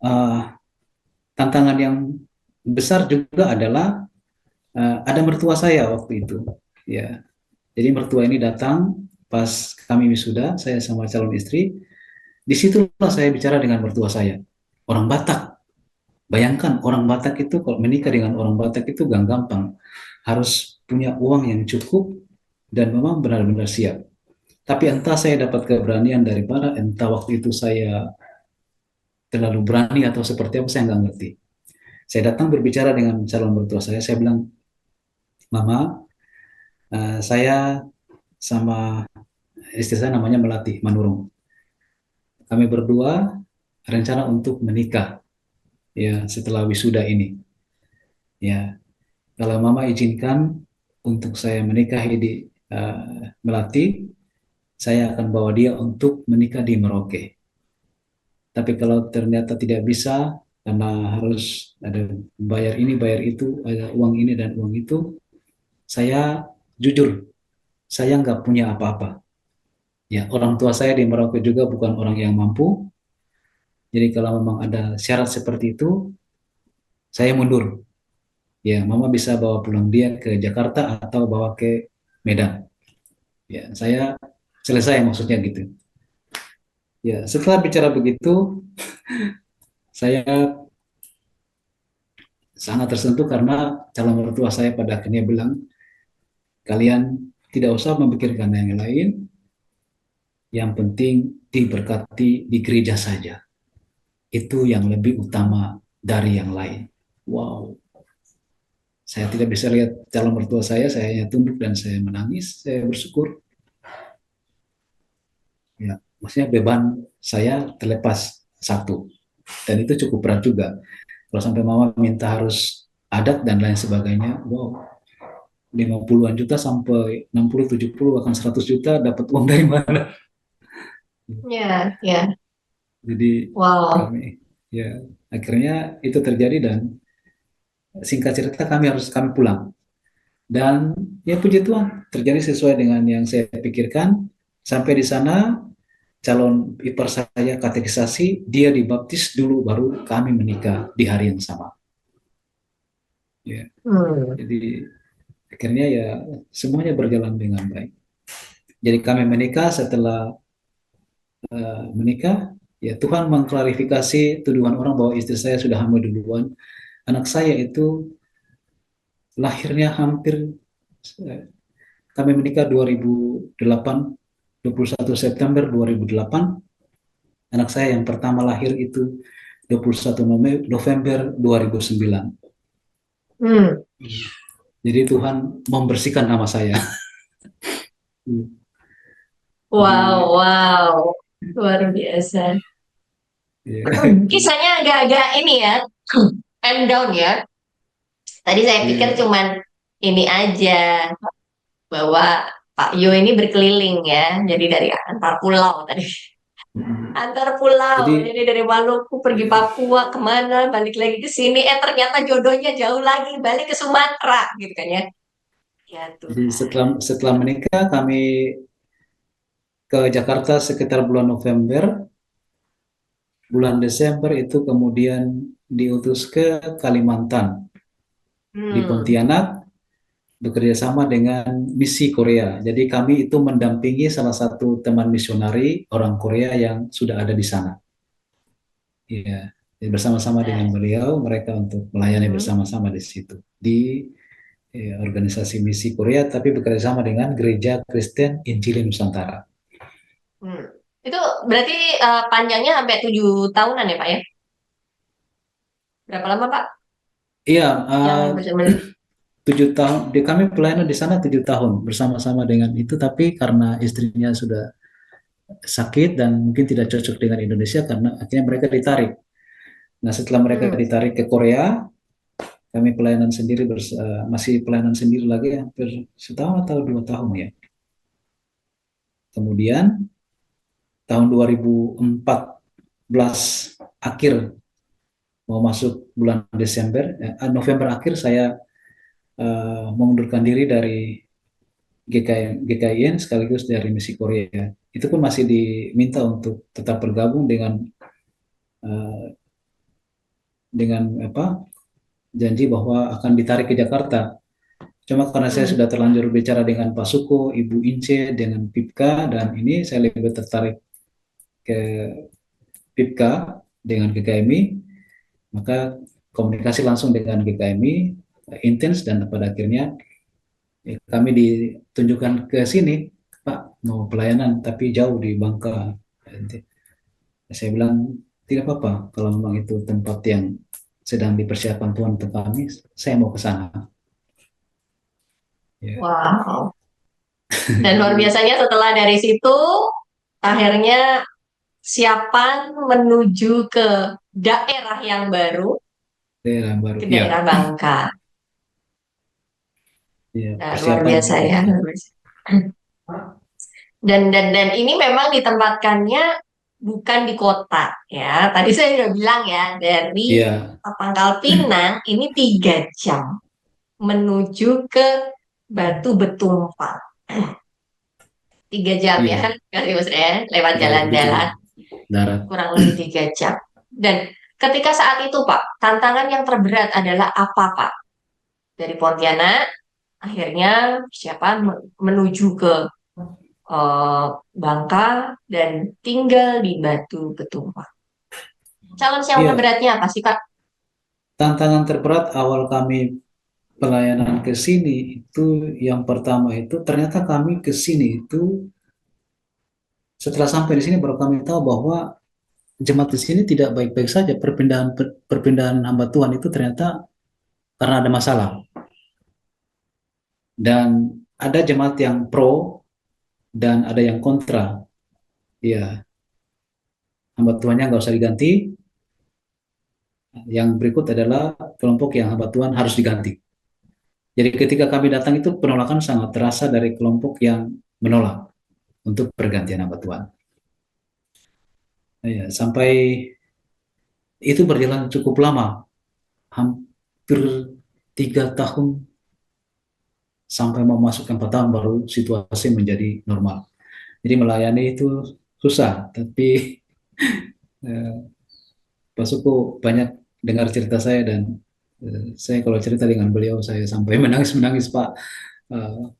uh, tantangan yang besar juga adalah ada mertua saya waktu itu. Ya, jadi mertua ini datang pas kami wisuda, saya sama calon istri. Disitulah saya bicara dengan mertua saya, orang Batak. Bayangkan orang Batak itu kalau menikah dengan orang Batak itu gak gampang, harus punya uang yang cukup dan memang benar-benar siap. Tapi entah saya dapat keberanian dari mana, entah waktu itu saya terlalu berani atau seperti apa, saya nggak ngerti. Saya datang berbicara dengan calon mertua saya bilang, Mama, saya sama istri saya namanya Melati Manurung. Kami berdua rencana untuk menikah ya setelah wisuda ini. Ya, kalau Mama izinkan untuk saya menikahi di Melati, saya akan bawa dia untuk menikah di Merauke. Tapi kalau ternyata tidak bisa karena harus ada bayar ini, bayar itu, ada uang ini dan uang itu, saya jujur, saya nggak punya apa-apa. Ya, orang tua saya di Merauke juga bukan orang yang mampu. Jadi kalau memang ada syarat seperti itu, saya mundur. Ya, Mama bisa bawa pulang dia ke Jakarta atau bawa ke Medan. Ya, saya selesai maksudnya gitu. Ya, setelah bicara begitu, saya sangat tersentuh karena calon mertua saya pada akhirnya bilang, kalian tidak usah memikirkan yang lain, yang penting diberkati di gereja saja. Itu yang lebih utama dari yang lain. Wow, saya tidak bisa lihat calon mertua saya hanya tunduk dan saya menangis, saya bersyukur. Ya, maksudnya beban saya terlepas satu, dan itu cukup berat juga. Kalau sampai mama minta harus adat dan lain sebagainya, wow, 50-an juta sampai 60, 70, bahkan 100 juta dapat uang dari mana? Ya, ya. Jadi Wow. kami, ya akhirnya itu terjadi dan singkat cerita kami pulang. Dan ya puji Tuhan terjadi sesuai dengan yang saya pikirkan. Sampai di sana calon ipar saya katekisasi, dia dibaptis dulu baru kami menikah di hari yang sama. Ya, Hmm. jadi akhirnya ya semuanya berjalan dengan baik. Jadi kami menikah, setelah menikah, ya Tuhan mengklarifikasi tuduhan orang bahwa istri saya sudah hamil duluan. Anak saya itu lahirnya hampir, eh, kami menikah 2008, 21 September 2008. Anak saya yang pertama lahir itu 21 November 2009. Hmm. Jadi Tuhan membersihkan nama saya. Wow, Jadi wow. Luar biasa. ya, Kisahnya agak-agak ini ya, and down ya. Tadi saya pikir ya, cuman ini aja, bahwa Pak Yo ini berkeliling ya. Jadi dari antar pulau tadi. Antar pulau. jadi Jadi dari Maluku pergi Papua kemana, balik lagi ke sini. Ternyata jodohnya jauh lagi, balik ke Sumatera gitu kan ya. Ya jadi Tuhan. setelah menikah kami ke Jakarta sekitar bulan November. Bulan Desember itu kemudian diutus ke Kalimantan, di Hmm. Pontianak, bekerja sama dengan misi Korea. Jadi kami itu mendampingi salah satu teman misionari orang Korea yang sudah ada di sana. Iya, jadi bersama-sama dengan Nah, beliau, mereka untuk melayani hmm. bersama-sama di situ di organisasi misi Korea, tapi bekerja sama dengan Gereja Kristen Injili Nusantara. Hmm. Itu berarti panjangnya sampai 7 tahunan ya Pak ya? Berapa lama Pak Iya, yang bersama? 7 tahun. Kami pelayanan di sana 7 tahun bersama-sama dengan itu, tapi karena istrinya sudah sakit dan mungkin tidak cocok dengan Indonesia, karena akhirnya mereka ditarik. Nah, setelah mereka Hmm. ditarik ke Korea, kami pelayanan sendiri masih pelayanan sendiri lagi hampir setahun atau 2 tahun ya. Kemudian tahun 2014 akhir mau masuk bulan Desember, November akhir saya mengundurkan diri dari GKIN sekaligus dari misi Korea. Itu pun masih diminta untuk tetap bergabung eh, dengan apa, janji bahwa akan ditarik ke Jakarta. Cuma karena saya Hmm. sudah terlanjur bicara dengan Pak Suko, Ibu Ince, dengan Pipka, dan ini saya lebih tertarik ke Pipka dengan GKMI, maka komunikasi langsung dengan GKMI intens, dan pada akhirnya kami ditunjukkan ke sini, Pak, mau pelayanan tapi jauh di Bangka. Saya bilang tidak apa-apa, kalau memang itu tempat yang sedang dipersiapkan Tuhan untuk kami, saya mau ke sana. Ya. Wow. Dan luar Jadi biasanya setelah dari situ, akhirnya siapan menuju ke daerah yang baru, daerah baru, ke ya, daerah Bangka. ya Nah, luar persiapan biasa ya. itu. Luar biasa. Dan ini memang ditempatkannya bukan di kota ya. Tadi saya sudah bilang ya, dari Ya, Pangkal Pinang ini 3 jam menuju ke Batu Betumpang. 3 jam ya, iya, kali Mas ya, lewat ya begitu jalan-jalan darat. kurang lebih 3 jam. Dan ketika saat itu Pak, tantangan yang terberat adalah apa Pak? Dari Pontianak, akhirnya siapa menuju ke eh, Bangka dan tinggal di Batu Betumpang. Challenge yang Iya, terberatnya apa sih Pak? tantangan terberat awal kami pelayanan ke sini itu, yang pertama itu ternyata kami ke sini itu setelah sampai di sini baru kami tahu bahwa jemaat di sini tidak baik-baik saja. Perpindahan hamba Tuhan itu ternyata karena ada masalah, dan ada jemaat yang pro dan ada yang kontra. ya hamba Tuhannya nggak usah diganti. Yang berikut adalah kelompok yang hamba Tuhan harus diganti. Jadi ketika kami datang itu penolakan sangat terasa dari kelompok yang menolak untuk pergantian hamba Tuhan. Ya, sampai itu berjalan cukup lama, hampir 3 tahun sampai mau masuk 4 tahun baru situasi menjadi normal. Jadi melayani itu susah, tapi eh, Pak Suko banyak dengar cerita saya dan saya kalau cerita dengan beliau saya sampai menangis-menangis Pak.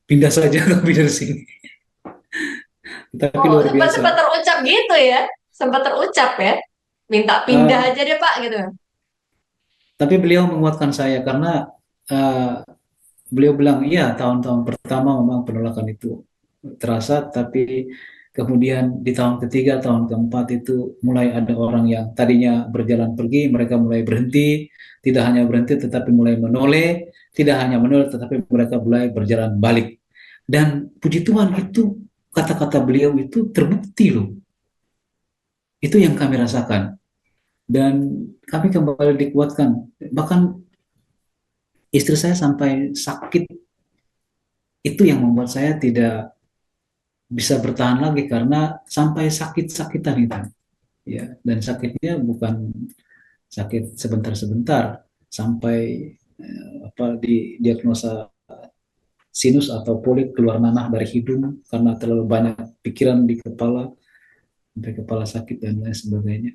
Pindah saja kami dari sini. Tapi Oh, luar sempat biasa. sempat terucap gitu ya. Sempat terucap ya. Minta pindah Eh, aja deh Pak gitu. tapi beliau menguatkan saya karena eh, beliau bilang, iya tahun-tahun pertama memang penolakan itu terasa, tapi kemudian di tahun ketiga, tahun keempat itu mulai ada orang yang tadinya berjalan pergi, mereka mulai berhenti, tidak hanya berhenti tetapi mulai menoleh, tidak hanya menoleh tetapi mereka mulai berjalan balik. Dan puji Tuhan itu kata-kata beliau itu terbukti loh. Itu yang kami rasakan. Dan kami kembali dikuatkan. Bahkan istri saya sampai sakit, itu yang membuat saya tidak bisa bertahan lagi karena sampai sakit-sakitan itu. Ya, dan sakitnya bukan sakit sebentar-sebentar, sampai di diagnosa sinus atau polip keluar nanah dari hidung karena terlalu banyak pikiran di kepala, sampai kepala sakit dan lain sebagainya.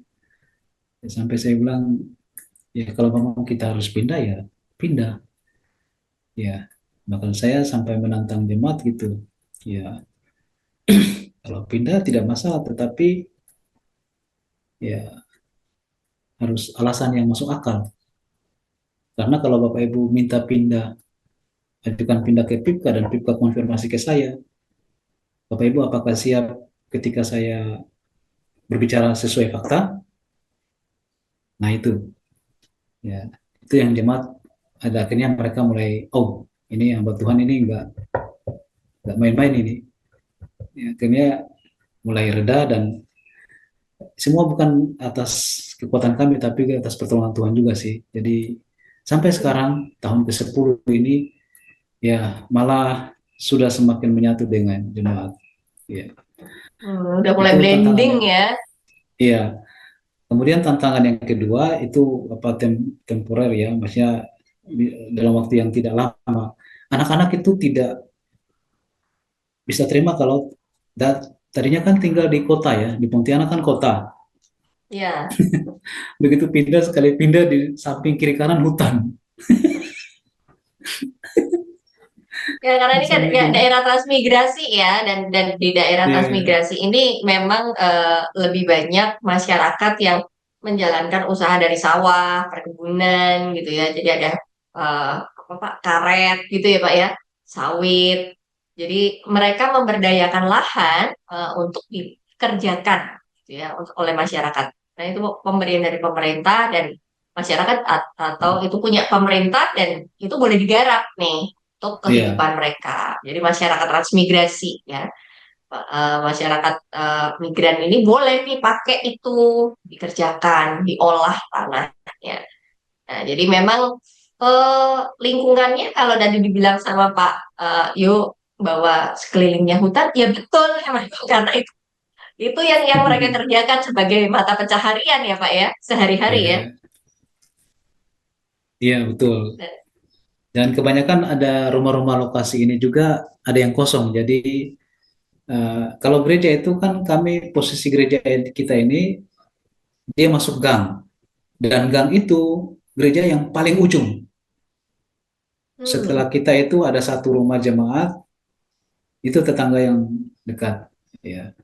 Ya, sampai saya bilang, ya kalau memang kita harus pindah ya pindah. Ya, bahkan saya sampai menantang jemaat gitu. Ya, kalau pindah tidak masalah, tetapi ya harus alasan yang masuk akal. Karena kalau Bapak Ibu minta pindah, ajukan pindah ke PIPKA dan PIPKA konfirmasi ke saya, Bapak Ibu apakah siap ketika saya berbicara sesuai fakta? Nah ya itu yang jemaat ada akhirnya mereka mulai, oh ini hamba Tuhan ini nggak main-main ini. Ya, akhirnya mulai reda dan semua bukan atas kekuatan kami tapi atas pertolongan Tuhan juga sih. Jadi sampai sekarang tahun ke-10 ini ya malah sudah semakin menyatu dengan jemaat. Ya, Udah mulai itu blending tantangannya. ya. Iya, kemudian tantangan yang kedua itu apa temporer ya, maksudnya dalam waktu yang tidak lama. Anak-anak itu tidak bisa terima kalau tadinya kan tinggal di kota ya, di Pontianak kan kota. Ya. Begitu pindah sekali pindah di samping kiri kanan hutan. Ya, karena ini kan Sampai ya, pindah. daerah transmigrasi ya, dan di daerah Ya, transmigrasi ini memang lebih banyak masyarakat yang menjalankan usaha dari sawah, perkebunan gitu ya. Jadi ada apa Pak, karet gitu ya Pak ya, sawit. Jadi mereka memberdayakan lahan untuk dikerjakan gitu ya oleh masyarakat. Nah, itu pemberian dari pemerintah dan masyarakat atau itu punya pemerintah dan itu boleh digarap nih untuk iya, kehidupan mereka. Jadi masyarakat transmigrasi ya, masyarakat migran ini boleh nih pakai itu dikerjakan, diolah tanahnya. Nah, jadi memang lingkungannya kalau tadi dibilang sama Pak Yo bahwa sekelilingnya hutan, ya betul memang karena itu yang mereka kerjakan sebagai mata pencaharian ya Pak ya, sehari-hari ya. iya, iya betul. Dan kebanyakan ada rumah-rumah lokasi ini juga ada yang kosong. Jadi kalau gereja itu kan kami posisi gereja kita ini dia masuk gang dan gang itu gereja yang paling ujung. Hmm. Setelah kita itu ada satu rumah jemaat itu tetangga yang dekat. Ya.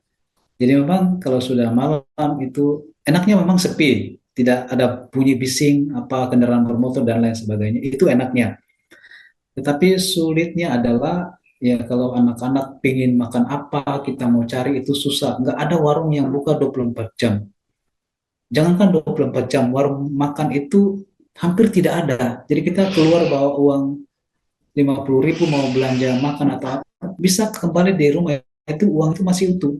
Jadi memang kalau sudah malam itu enaknya memang sepi, tidak ada bunyi bising apa kendaraan bermotor dan lain sebagainya. Itu enaknya. Tetapi sulitnya adalah ya kalau anak-anak pingin makan apa, kita mau cari itu susah. Nggak ada warung yang buka 24 jam. Jangankan 24 jam, warung makan itu hampir tidak ada. Jadi kita keluar bawa uang 50.000 mau belanja makan atau apa, bisa kembali di rumah itu uang itu masih utuh.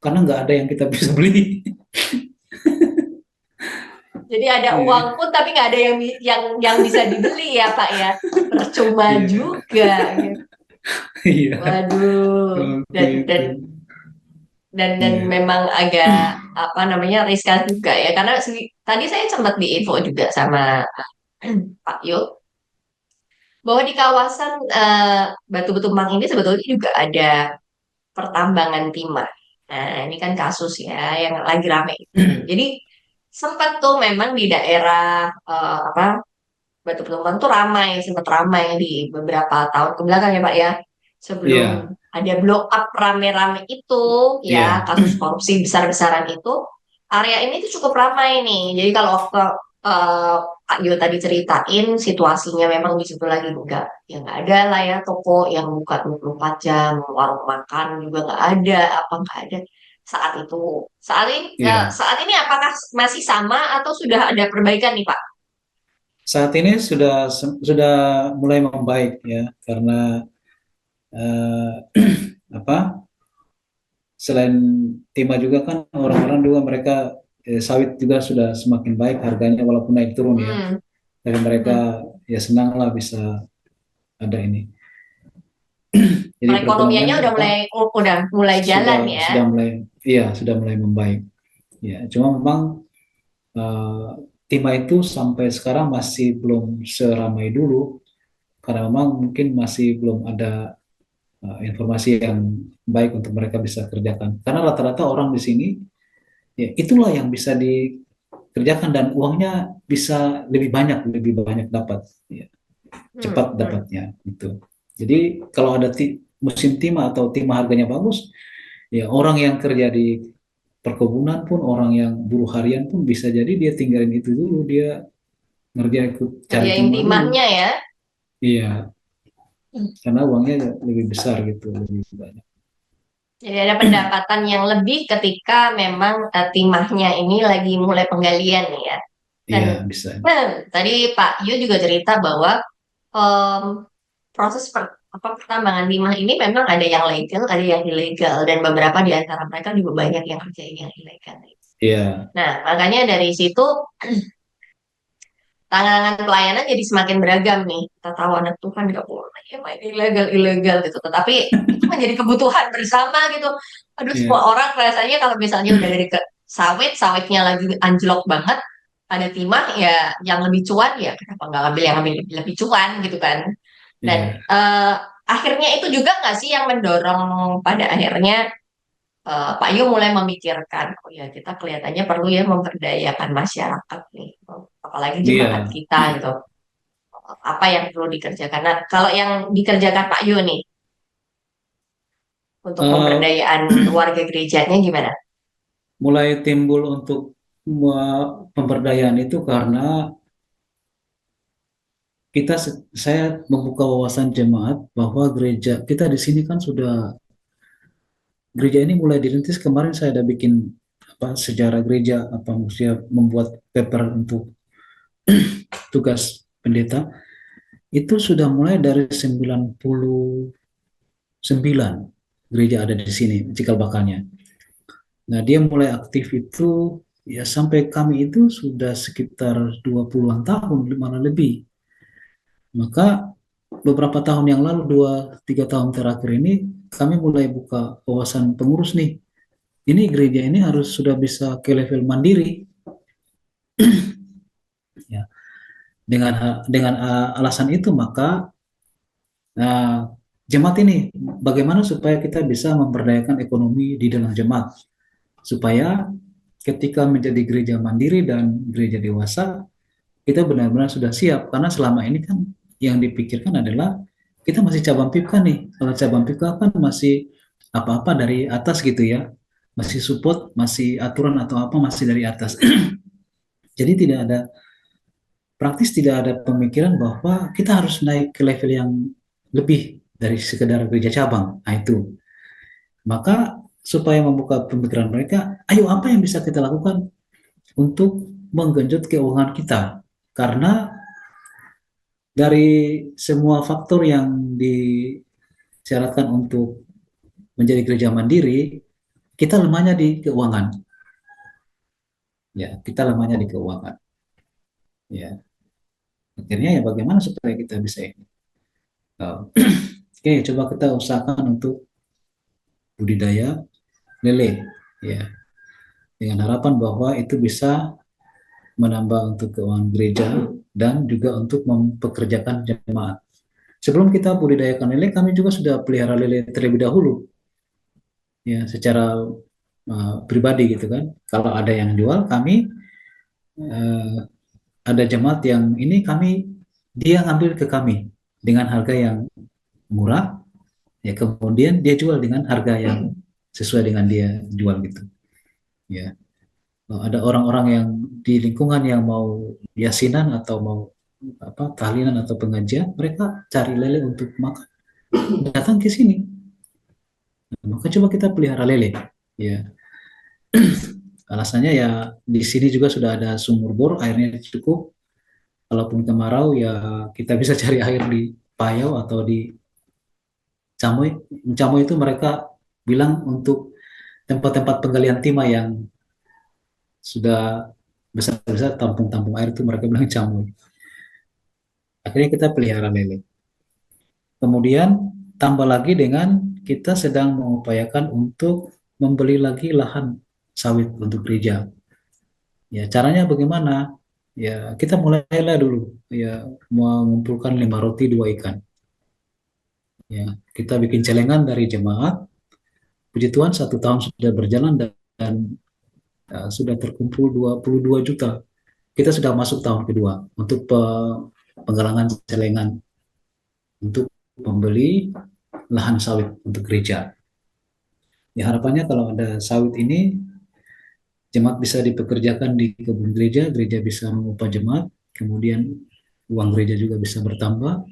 karena nggak ada yang kita bisa beli. Jadi ada uang pun tapi nggak ada yang bisa dibeli ya Pak ya. Percuma Iya, juga gitu. iya, Waduh. oke Dan itu. dan Iya, memang agak apa namanya riskan juga ya karena tadi saya sempat diinfo juga sama Pak Yo bahwa di kawasan Batu Betumpang ini sebetulnya juga ada pertambangan timah. Nah, ini kan kasus ya yang lagi rame itu. Jadi sempat tuh memang di daerah apa Batu Pelumpang tuh ramai, sempat ramai di beberapa tahun kebelakang ya Pak ya. Sebelum iya, ada blow up rame-rame itu, ya iya, kasus korupsi besar-besaran itu, area ini tuh cukup ramai nih. Jadi kalau waktu Pak Yo tadi ceritain situasinya memang di situ lagi enggak, ya nggak ada lah ya toko yang buka 24 jam, warung makan juga nggak ada, apa nggak ada saat itu. iya. Saat ini apakah masih sama atau sudah ada perbaikan nih Pak? Saat ini sudah mulai membaik ya, karena eh, apa? Selain timah juga kan orang-orang juga mereka sawit juga sudah semakin baik harganya walaupun naik turun ya. Hmm. Tapi Hmm. mereka ya senang lah bisa ada ini. Jadi Perekonomiannya perekonomian udah mulai jalan sudah ya. sudah mulai, iya sudah mulai membaik. Ya, cuma memang eh, timah itu sampai sekarang masih belum seramai dulu karena memang mungkin masih belum ada informasi yang baik untuk mereka bisa kerjakan. Karena rata-rata orang di sini ya itulah yang bisa dikerjakan dan uangnya bisa lebih banyak dapat, ya, cepat Hmm. Hmm. dapatnya itu. Jadi kalau ada musim timah atau timah harganya bagus, ya orang yang kerja di perkebunan pun, orang yang buruh harian pun bisa jadi dia tinggalin itu dulu, dia ngerjain ikut cari Kerjain timah dulu. timahnya ya. Iya, karena uangnya lebih besar gitu, lebih banyak. Jadi ada pendapatan yang lebih ketika memang timahnya ini lagi mulai penggalian nih ya. Dan Iya, bisa. tadi Pak Yu juga cerita bahwa em, proses pertambangan timah ini memang ada yang legal, ada yang ilegal, dan beberapa di antara mereka juga banyak yang kerjain yang ilegal. Iya, Nah, makanya dari situ tantangan pelayanan jadi semakin beragam nih. Kita tahu anak Tuhan nggak boleh ya main ilegal gitu. Tetapi itu menjadi kebutuhan bersama gitu. Aduh, semua iya, orang rasanya kalau misalnya udah dari ke sawitnya lagi anjlok banget, ada timah ya yang lebih cuan ya kenapa nggak ambil yang lebih cuan gitu kan. Dan iya. akhirnya itu juga nggak sih yang mendorong pada akhirnya Pak Yu mulai memikirkan, oh ya kita kelihatannya perlu ya memberdayakan masyarakat nih, apalagi jemaat Iya. kita gitu. Apa yang perlu dikerjakan? Nah, kalau yang dikerjakan Pak Yu nih untuk Eh, pemberdayaan warga gerejanya gimana? mulai timbul untuk pemberdayaan itu karena saya membuka wawasan jemaat bahwa gereja kita di sini kan sudah, gereja ini mulai dirintis kemarin, saya ada bikin apa sejarah gereja, apa maksudnya membuat paper untuk tugas pendeta, itu sudah mulai dari 99 gereja ada di sini cikal bakalnya. Nah, dia mulai aktif itu ya sampai kami itu sudah sekitar 20-an tahun, malah lebih. Maka beberapa tahun yang lalu, 2-3 tahun terakhir ini, kami mulai buka wawasan pengurus nih. Ini gereja ini harus sudah bisa ke level mandiri, ya. Dengan alasan itu maka jemaat ini bagaimana supaya kita bisa memberdayakan ekonomi di dalam jemaat supaya ketika menjadi gereja mandiri dan gereja dewasa kita benar-benar sudah siap, karena selama ini kan yang dipikirkan adalah kita masih cabang PIPK nih. Kalau cabang PIPK kan masih apa-apa dari atas gitu ya, masih support, masih aturan atau apa masih dari atas. Jadi tidak ada, praktis tidak ada pemikiran bahwa kita harus naik ke level yang lebih dari sekedar gereja cabang. Nah itu, maka supaya membuka pemikiran mereka, ayo apa yang bisa kita lakukan untuk menggenjot keuangan kita, karena dari semua faktor yang disyaratkan untuk menjadi gereja mandiri, kita lemahnya di keuangan. Ya, kita lemahnya di keuangan. Ya, akhirnya ya bagaimana supaya kita bisa ini. Oke, coba kita usahakan untuk budidaya lele, ya, dengan harapan bahwa itu bisa menambah untuk keuangan gereja dan juga untuk mempekerjakan jemaat. Sebelum kita budidayakan lele, kami juga sudah pelihara lele terlebih dahulu, ya, secara pribadi gitu kan. Kalau ada yang jual, kami uh, ada jemaat yang ini kami dia ngambil ke kami dengan harga yang murah, ya kemudian dia jual dengan harga yang sesuai dengan dia jual gitu, ya. Ada orang-orang yang di lingkungan yang mau yasinan atau mau apa tahlilan atau pengajian, mereka cari lele untuk makan, datang ke sini. Maka coba kita pelihara lele, ya. Alasannya ya di sini juga sudah ada sumur bor, airnya cukup. Kalaupun kemarau ya kita bisa cari air di Payau atau di Camoy. Camoy itu mereka bilang untuk tempat-tempat penggalian timah yang sudah besar-besar tampung-tampung air itu mereka bilang Camoy. Akhirnya kita pelihara lele. Kemudian tambah lagi dengan kita sedang mengupayakan untuk membeli lagi lahan sawit untuk gereja. Ya, caranya bagaimana? Ya, kita mulailah dulu. Ya, mengumpulkan 5 roti 2 ikan. Ya, kita bikin celengan dari jemaat. Puji Tuhan 1 tahun sudah berjalan dan sudah terkumpul 22 juta. Kita sudah masuk tahun kedua untuk penggalangan celengan untuk membeli lahan sawit untuk gereja. Ya, harapannya kalau ada sawit ini, jemaat bisa dipekerjakan di kebun gereja, gereja bisa mengupah jemaat, kemudian uang gereja juga bisa bertambah,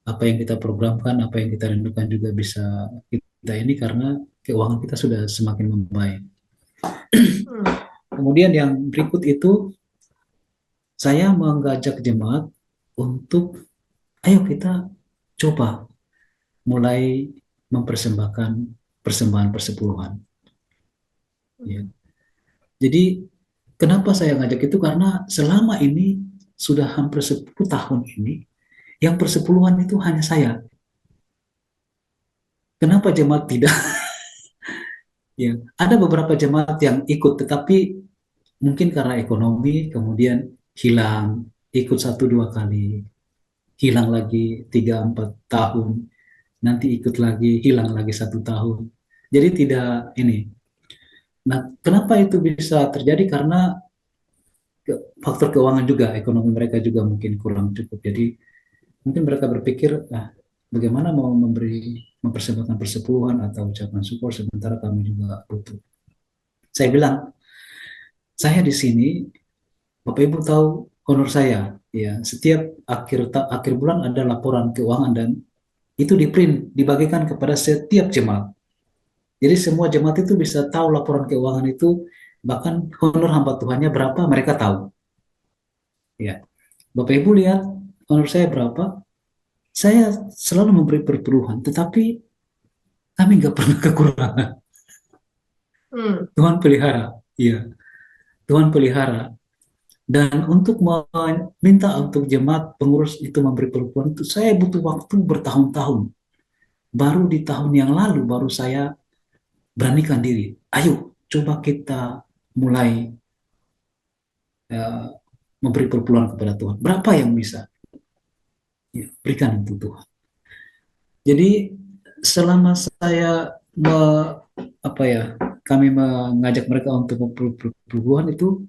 apa yang kita programkan, apa yang kita rindukan juga bisa kita ini karena keuangan kita sudah semakin membaik. Kemudian yang berikut itu, saya mengajak jemaat untuk, ayo kita coba mulai mempersembahkan persembahan persepuluhan. Ya. Jadi kenapa saya ngajak itu karena selama ini sudah hampir 10 tahun ini yang persepuluhan itu hanya saya. Kenapa jemaat tidak? Ya, ada beberapa jemaat yang ikut tetapi mungkin karena ekonomi kemudian hilang, ikut 1 2 kali, hilang lagi 3 4 tahun, nanti ikut lagi, hilang lagi 1 tahun. Jadi tidak ini. Nah, kenapa itu bisa terjadi? Karena faktor keuangan juga, ekonomi mereka juga mungkin kurang cukup. Jadi mungkin mereka berpikir, bagaimana mau mempersembahkan persepuluhan atau ucapan syukur sementara kami juga butuh. Saya bilang, saya di sini, Bapak Ibu tahu honor saya, ya setiap akhir bulan ada laporan keuangan dan itu di print dibagikan kepada setiap jemaat. Jadi semua jemaat itu bisa tahu laporan keuangan itu, bahkan honor hamba Tuhannya berapa mereka tahu. Ya, Bapak Ibu lihat honor saya berapa, saya selalu memberi perpuluhan, tetapi kami nggak pernah kekurangan. Tuhan pelihara, iya, Tuhan pelihara. Dan untuk meminta untuk jemaat pengurus itu memberi perpuluhan itu, saya butuh waktu bertahun-tahun. Baru di tahun yang lalu, baru saya beranikan diri. Ayo, coba kita mulai uh, memberi perpuluhan kepada Tuhan. Berapa yang bisa? Ya, berikan untuk Tuhan. Jadi selama saya apa ya, kami mengajak mereka untuk perpuluhan itu,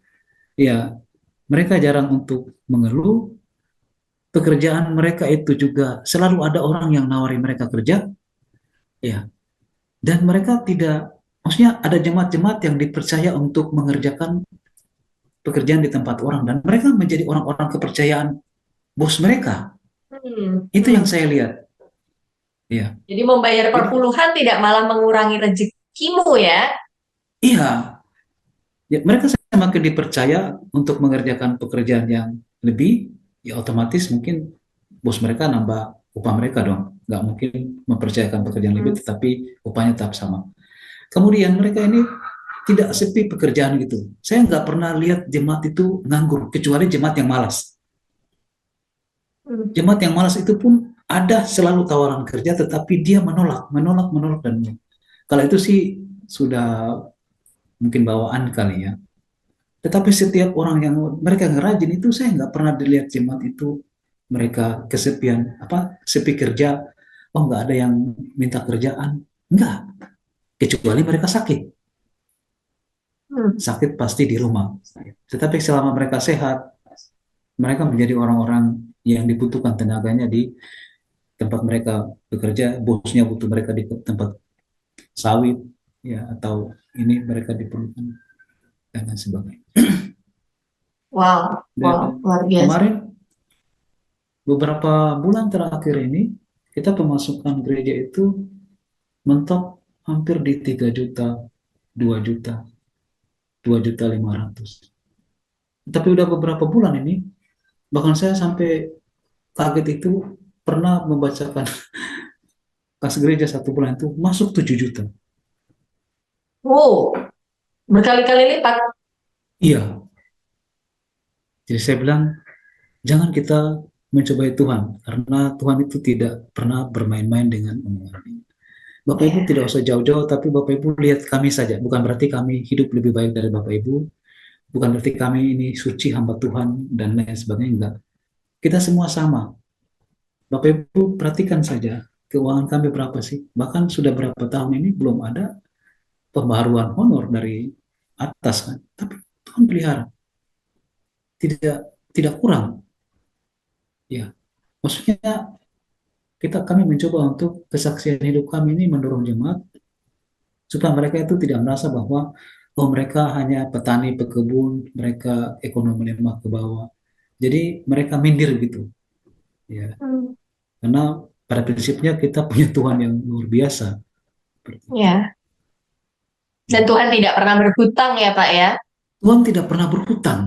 ya mereka jarang untuk mengeluh. Pekerjaan mereka itu juga selalu ada orang yang nawari mereka kerja, ya. Dan mereka tidak, maksudnya ada jemaat-jemaat yang dipercaya untuk mengerjakan pekerjaan di tempat orang dan mereka menjadi orang-orang kepercayaan bos mereka. Itu yang saya lihat. Ya. Jadi membayar perpuluhan tidak malah mengurangi rezekimu ya? Iya. Ya, mereka semakin dipercaya untuk mengerjakan pekerjaan yang lebih, ya otomatis mungkin bos mereka nambah upah mereka dong. Nggak mungkin mempercayakan pekerjaan lebih tetapi upahnya tetap sama. Kemudian mereka ini tidak sepi pekerjaan gitu. Saya nggak pernah lihat jemaat itu nganggur, kecuali jemaat yang malas. Hmm. Jemaat yang malas itu pun ada selalu tawaran kerja, tetapi dia menolak, menolak, menolak, dan menolak. Kalau itu sih sudah mungkin bawaan kali ya. Tetapi setiap orang yang mereka ngerajin itu, saya nggak pernah dilihat jemaat itu mereka kesepian, apa, sepi kerja. Oh, nggak ada yang minta kerjaan. Nggak, kecuali mereka sakit. Hmm. Sakit pasti di rumah. Tetapi selama mereka sehat, mereka menjadi orang-orang yang dibutuhkan tenaganya di tempat mereka bekerja. Bosnya butuh mereka di tempat sawit, ya, atau ini mereka diperlukan dan lain sebagainya. Wow, wow, Dan luar biasa. kemarin beberapa bulan terakhir ini kita pemasukan gereja itu mentok hampir di 3 juta, 2 juta, 2.500.000. Tapi udah beberapa bulan ini, bahkan saya sampai kaget itu pernah membacakan kas gereja satu bulan itu masuk 7 juta. Wow, berkali-kali lipat. Iya, jadi saya bilang jangan kita mencobai Tuhan, karena Tuhan itu tidak pernah bermain-main dengan omongan. Bapak Ibu Ya. tidak usah jauh-jauh, tapi Bapak Ibu lihat kami saja. Bukan berarti kami hidup lebih baik dari Bapak Ibu, bukan berarti kami ini suci hamba Tuhan dan lain sebagainya, enggak. Kita semua sama. Bapak Ibu perhatikan saja keuangan kami berapa sih. Bahkan sudah berapa tahun ini belum ada pembaharuan honor dari atas kan. Tapi Tuhan pelihara, tidak tidak kurang. Ya, maksudnya kami mencoba untuk kesaksian hidup kami ini mendorong jemaat supaya mereka itu tidak merasa bahwa oh mereka hanya petani pekebun, mereka ekonomi lemah ke bawah. Jadi mereka minder gitu, ya. Hmm. Karena pada prinsipnya kita punya Tuhan yang luar biasa. Ya. Dan Ya. Tuhan tidak pernah berhutang ya, Pak ya. Tuhan tidak pernah berhutang,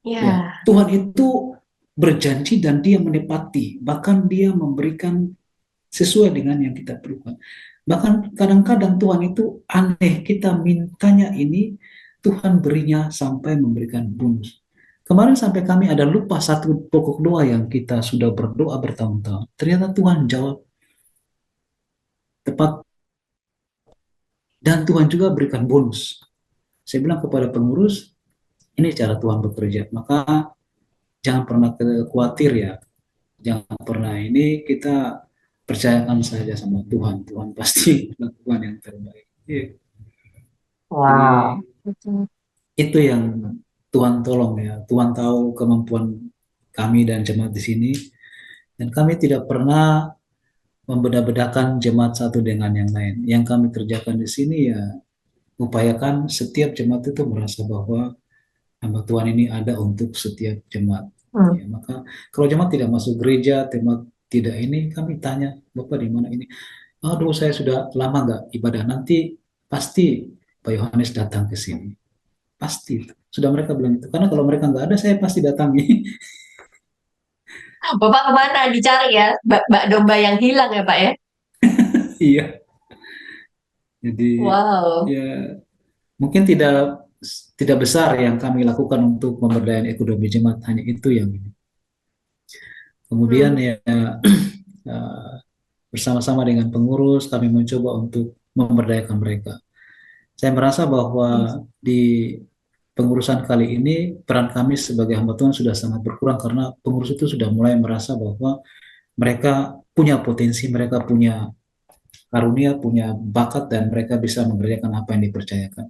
ya. Ya. Tuhan itu berjanji dan dia menepati, bahkan dia memberikan sesuai dengan yang kita perlukan. Bahkan kadang-kadang Tuhan itu aneh, kita mintanya ini, Tuhan berinya sampai memberikan bonus. Kemarin sampai kami ada lupa satu pokok doa yang kita sudah berdoa bertahun-tahun. Ternyata Tuhan jawab tepat dan Tuhan juga berikan bonus. Saya bilang kepada pengurus, ini cara Tuhan bekerja. Maka jangan pernah khawatir ya. Jangan pernah ini, kita percayakan saja sama Tuhan. Tuhan pasti melakukan yang terbaik. Iya. Jadi Wow. Betul. itu yang Tuhan tolong ya. Tuhan tahu kemampuan kami dan jemaat di sini. Dan kami tidak pernah membeda-bedakan jemaat satu dengan yang lain. Yang kami kerjakan di sini ya, upayakan setiap jemaat itu merasa bahwa hamba Tuhan ini ada untuk setiap jemaat. Hmm. Ya, maka kalau jemaat tidak masuk gereja, jemaat tidak ini, kami tanya, Bapak di mana ini? Aduh, saya sudah lama nggak ibadah. Nanti pasti Pak Yohanes datang ke sini. Pasti. Sudah mereka bilang itu. Karena kalau mereka nggak ada, saya pasti datangi. Bapak kemana dicari ya? Mbak domba yang hilang ya, Pak ya? Iya. Jadi Wow. ya mungkin tidak tidak besar yang kami lakukan untuk pemberdayaan ekonomi jemaat, hanya itu yang ini. Kemudian Hmm. ya eh, bersama-sama dengan pengurus kami mencoba untuk memberdayakan mereka. Saya merasa bahwa di pengurusan kali ini peran kami sebagai hamba Tuhan sudah sangat berkurang karena pengurus itu sudah mulai merasa bahwa mereka punya potensi, mereka punya karunia, punya bakat, dan mereka bisa mengerjakan apa yang dipercayakan.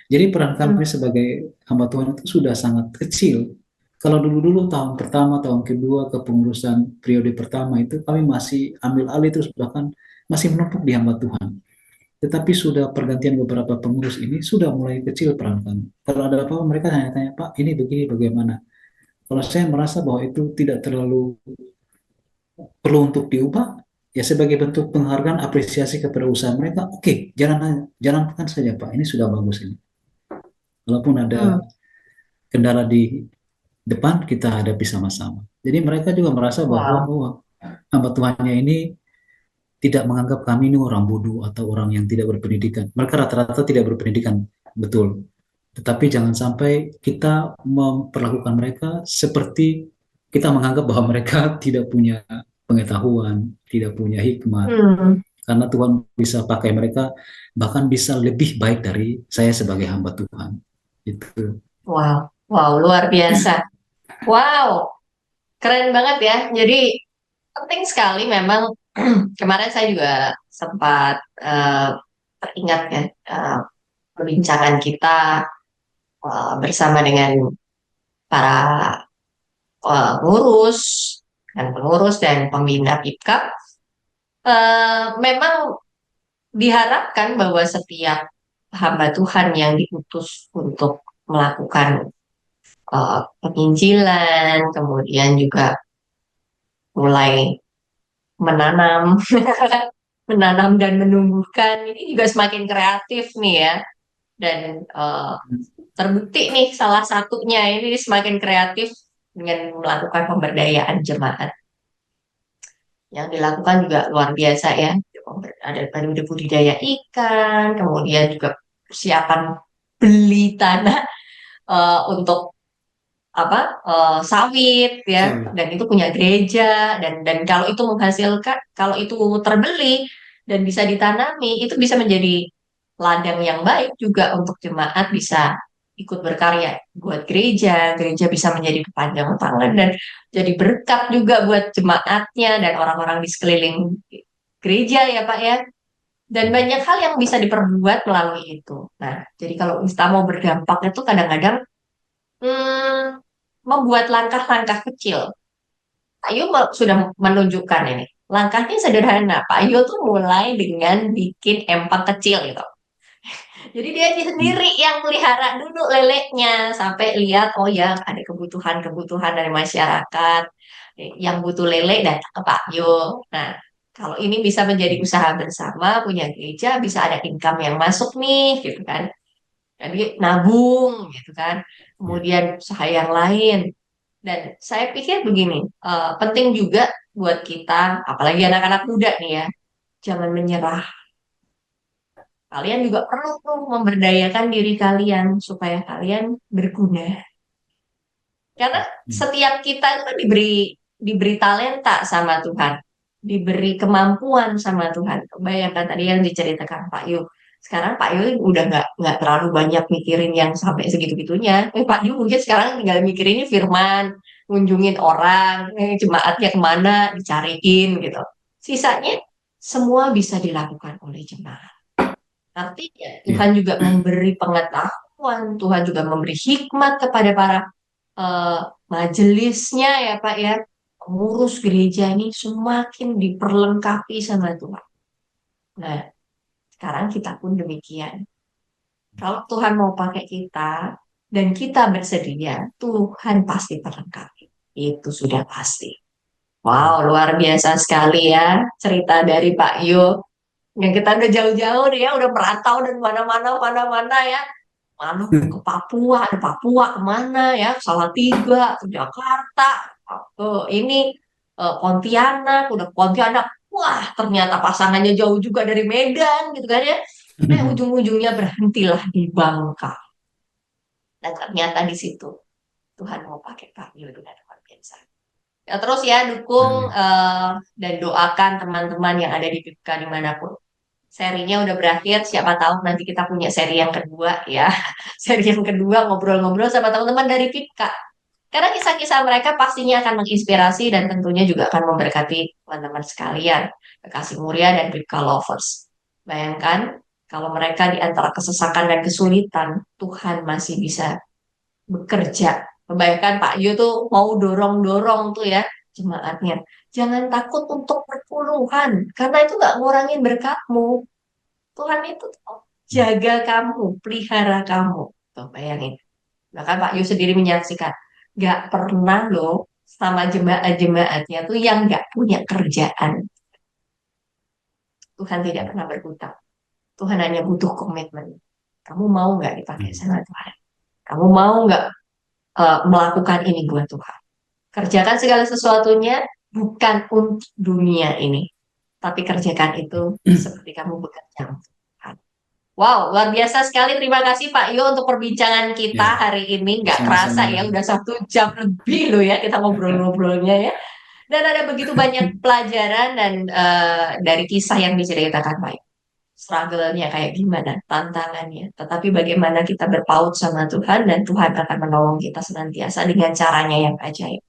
Jadi peran Hmm. kami sebagai hamba Tuhan itu sudah sangat kecil. Kalau dulu-dulu tahun pertama, tahun kedua kepengurusan periode pertama itu kami masih ambil alih terus, bahkan masih menumpuk di hamba Tuhan. Tetapi sudah pergantian beberapa pengurus ini sudah mulai kecil peran kami. Kalau ada apa-apa mereka hanya tanya, Pak ini begini bagaimana. Kalau saya merasa bahwa itu tidak terlalu perlu untuk diubah, ya sebagai bentuk penghargaan apresiasi kepada usaha mereka, oke, jalankan saja Pak, ini sudah bagus ini. Walaupun Hmm. ada kendala di depan, kita hadapi sama-sama. Jadi mereka juga merasa bahwa Wow. oh, hamba Tuhannya ini tidak menganggap kami ini orang bodoh atau orang yang tidak berpendidikan. Mereka rata-rata tidak berpendidikan, betul. Tetapi jangan sampai kita memperlakukan mereka seperti kita menganggap bahwa mereka tidak punya pengetahuan, tidak punya hikmat. Hmm. Karena Tuhan bisa pakai mereka, bahkan bisa lebih baik dari saya sebagai hamba Tuhan. Itu. Wow, wow, luar biasa. Wow, keren banget ya. Jadi penting sekali memang. Kemarin saya juga sempat teringat ya, perbincangan kita bersama dengan para pengurus pengurus dan pembina PIPKAP. Memang diharapkan bahwa setiap hamba Tuhan yang diutus untuk melakukan penginjilan, kemudian juga mulai menanam, menanam dan menumbuhkan, ini juga semakin kreatif nih ya. Dan terbukti nih salah satunya ini semakin kreatif dengan melakukan pemberdayaan jemaat. Yang dilakukan juga luar biasa ya. Ada budidaya ikan, kemudian juga persiapan beli tanah untuk apa sawit ya, Sorry. dan itu punya gereja, dan kalau itu menghasilkan, kalau itu terbeli dan bisa ditanami, itu bisa menjadi ladang yang baik juga untuk jemaat bisa ikut berkarya buat gereja. Gereja bisa menjadi kepanjangan tangan dan jadi berkat juga buat jemaatnya dan orang-orang di sekeliling gereja ya Pak ya. Dan banyak hal yang bisa diperbuat melalui itu. Nah, jadi kalau kita mau berdampak itu kadang-kadang hmm, membuat langkah-langkah kecil. Pak Yu sudah menunjukkan ini. Langkahnya sederhana. Pak Yu tuh mulai dengan bikin empang kecil gitu. Jadi dia sendiri yang pelihara dulu leleknya sampai lihat, oh ya ada kebutuhan-kebutuhan dari masyarakat yang butuh lele, datang ke Pak Yu. Nah, kalau ini bisa menjadi usaha bersama, punya gereja, bisa ada income yang masuk nih, gitu kan. Jadi nabung, gitu kan. Ya. Kemudian usaha yang lain. Dan saya pikir begini, penting juga buat kita, apalagi anak-anak muda nih ya, jangan menyerah. Kalian juga perlu tuh memberdayakan diri kalian supaya kalian berguna. Karena Hmm. setiap kita itu diberi talenta sama Tuhan, diberi kemampuan sama Tuhan. Bayangkan tadi yang diceritakan Pak Yu. Sekarang Pak Yu udah nggak terlalu banyak mikirin yang sampai segitu-gitunya. Pak Yu mungkin sekarang tinggal mikirinnya firman, ngunjungin orang, jemaatnya kemana, dicariin gitu. Sisanya semua bisa dilakukan oleh jemaat. Artinya Ya. Tuhan juga memberi pengetahuan, Tuhan juga memberi hikmat kepada para eh, majelisnya ya Pak ya. Pengurus gereja ini semakin diperlengkapi sama Tuhan. Nah, sekarang kita pun demikian. Kalau Tuhan mau pakai kita dan kita bersedia, Tuhan pasti perlengkapi. Itu sudah pasti. Wow, luar biasa sekali ya cerita dari Pak Yo. Yang kita udah jauh-jauh nih ya, udah merantau dan mana-mana ya. Maluku ke Papua, ada Papua kemana ya, Salatiga, ke Jakarta, ke ini Pontianak, udah Pontianak, wah ternyata pasangannya jauh juga dari Medan gitu kan ya. Ujung-ujungnya berhentilah di Bangka. Dan ternyata di situ Tuhan mau pakai Pak Yudho dan luar biasa. Ya, terus ya dukung Amin. dan doakan teman-teman yang ada di PIPK dimanapun. Serinya udah berakhir, siapa tahu nanti kita punya seri yang kedua ya. Seri yang kedua ngobrol-ngobrol sama teman-teman dari PIPK. Karena kisah-kisah mereka pastinya akan menginspirasi dan tentunya juga akan memberkati teman-teman sekalian, kekasih mulia dan PIPK lovers. Bayangkan kalau mereka di antara kesesakan dan kesulitan, Tuhan masih bisa bekerja. Bayangkan Pak Yu tuh mau dorong-dorong tuh ya jemaatnya. Jangan takut untuk perpuluhan, karena itu nggak ngurangin berkatmu. Tuhan itu tuh jaga kamu, pelihara kamu. Tuh, bayangin. Bahkan Pak Yu sendiri menyaksikan, nggak pernah loh sama jemaat-jemaatnya tuh yang nggak punya kerjaan. Tuhan tidak pernah berhutang. Tuhan hanya butuh komitmen. Kamu mau nggak dipakai Hmm. sama Tuhan? Kamu mau nggak melakukan ini buat Tuhan? Kerjakan segala sesuatunya bukan untuk dunia ini, tapi kerjakan itu seperti kamu bekerja untuk Tuhan. Wow, luar biasa sekali. Terima kasih Pak Yo untuk perbincangan kita Ya, hari ini. Nggak kerasa sama-sama. ya, udah 1 jam lebih loh ya kita ngobrol-ngobrolnya ya. Dan ada begitu banyak pelajaran dan dari kisah yang diceritakan Pak Yo. Struggle-nya kayak gimana, tantangannya. Tetapi bagaimana kita berpaut sama Tuhan dan Tuhan akan menolong kita senantiasa dengan caranya yang ajaib.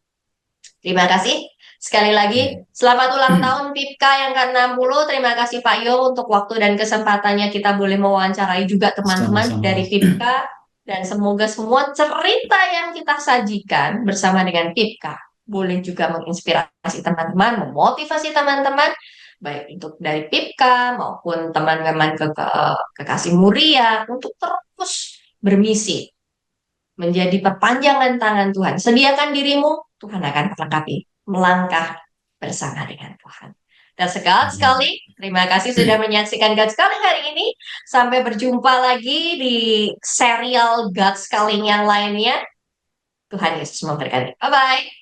Terima kasih. Sekali lagi, Ya. selamat ulang tahun PIPKA yang ke-60. Terima kasih Pak Yo untuk waktu dan kesempatannya kita boleh mewawancarai juga teman-teman Sama-sama. dari PIPKA. Dan semoga semua cerita yang kita sajikan bersama dengan PIPKA boleh juga menginspirasi teman-teman, memotivasi teman-teman, baik untuk dari PIPKA maupun teman-teman kekasih muria untuk terus bermisi menjadi perpanjangan tangan Tuhan. Sediakan dirimu, Tuhan akan melengkapi. Melangkah bersama dengan Tuhan. Dan sekali, Amin. terima kasih sudah menyaksikan God Calling hari ini. Sampai berjumpa lagi di serial God Calling yang lainnya. Tuhan Yesus memberkati. Bye-bye.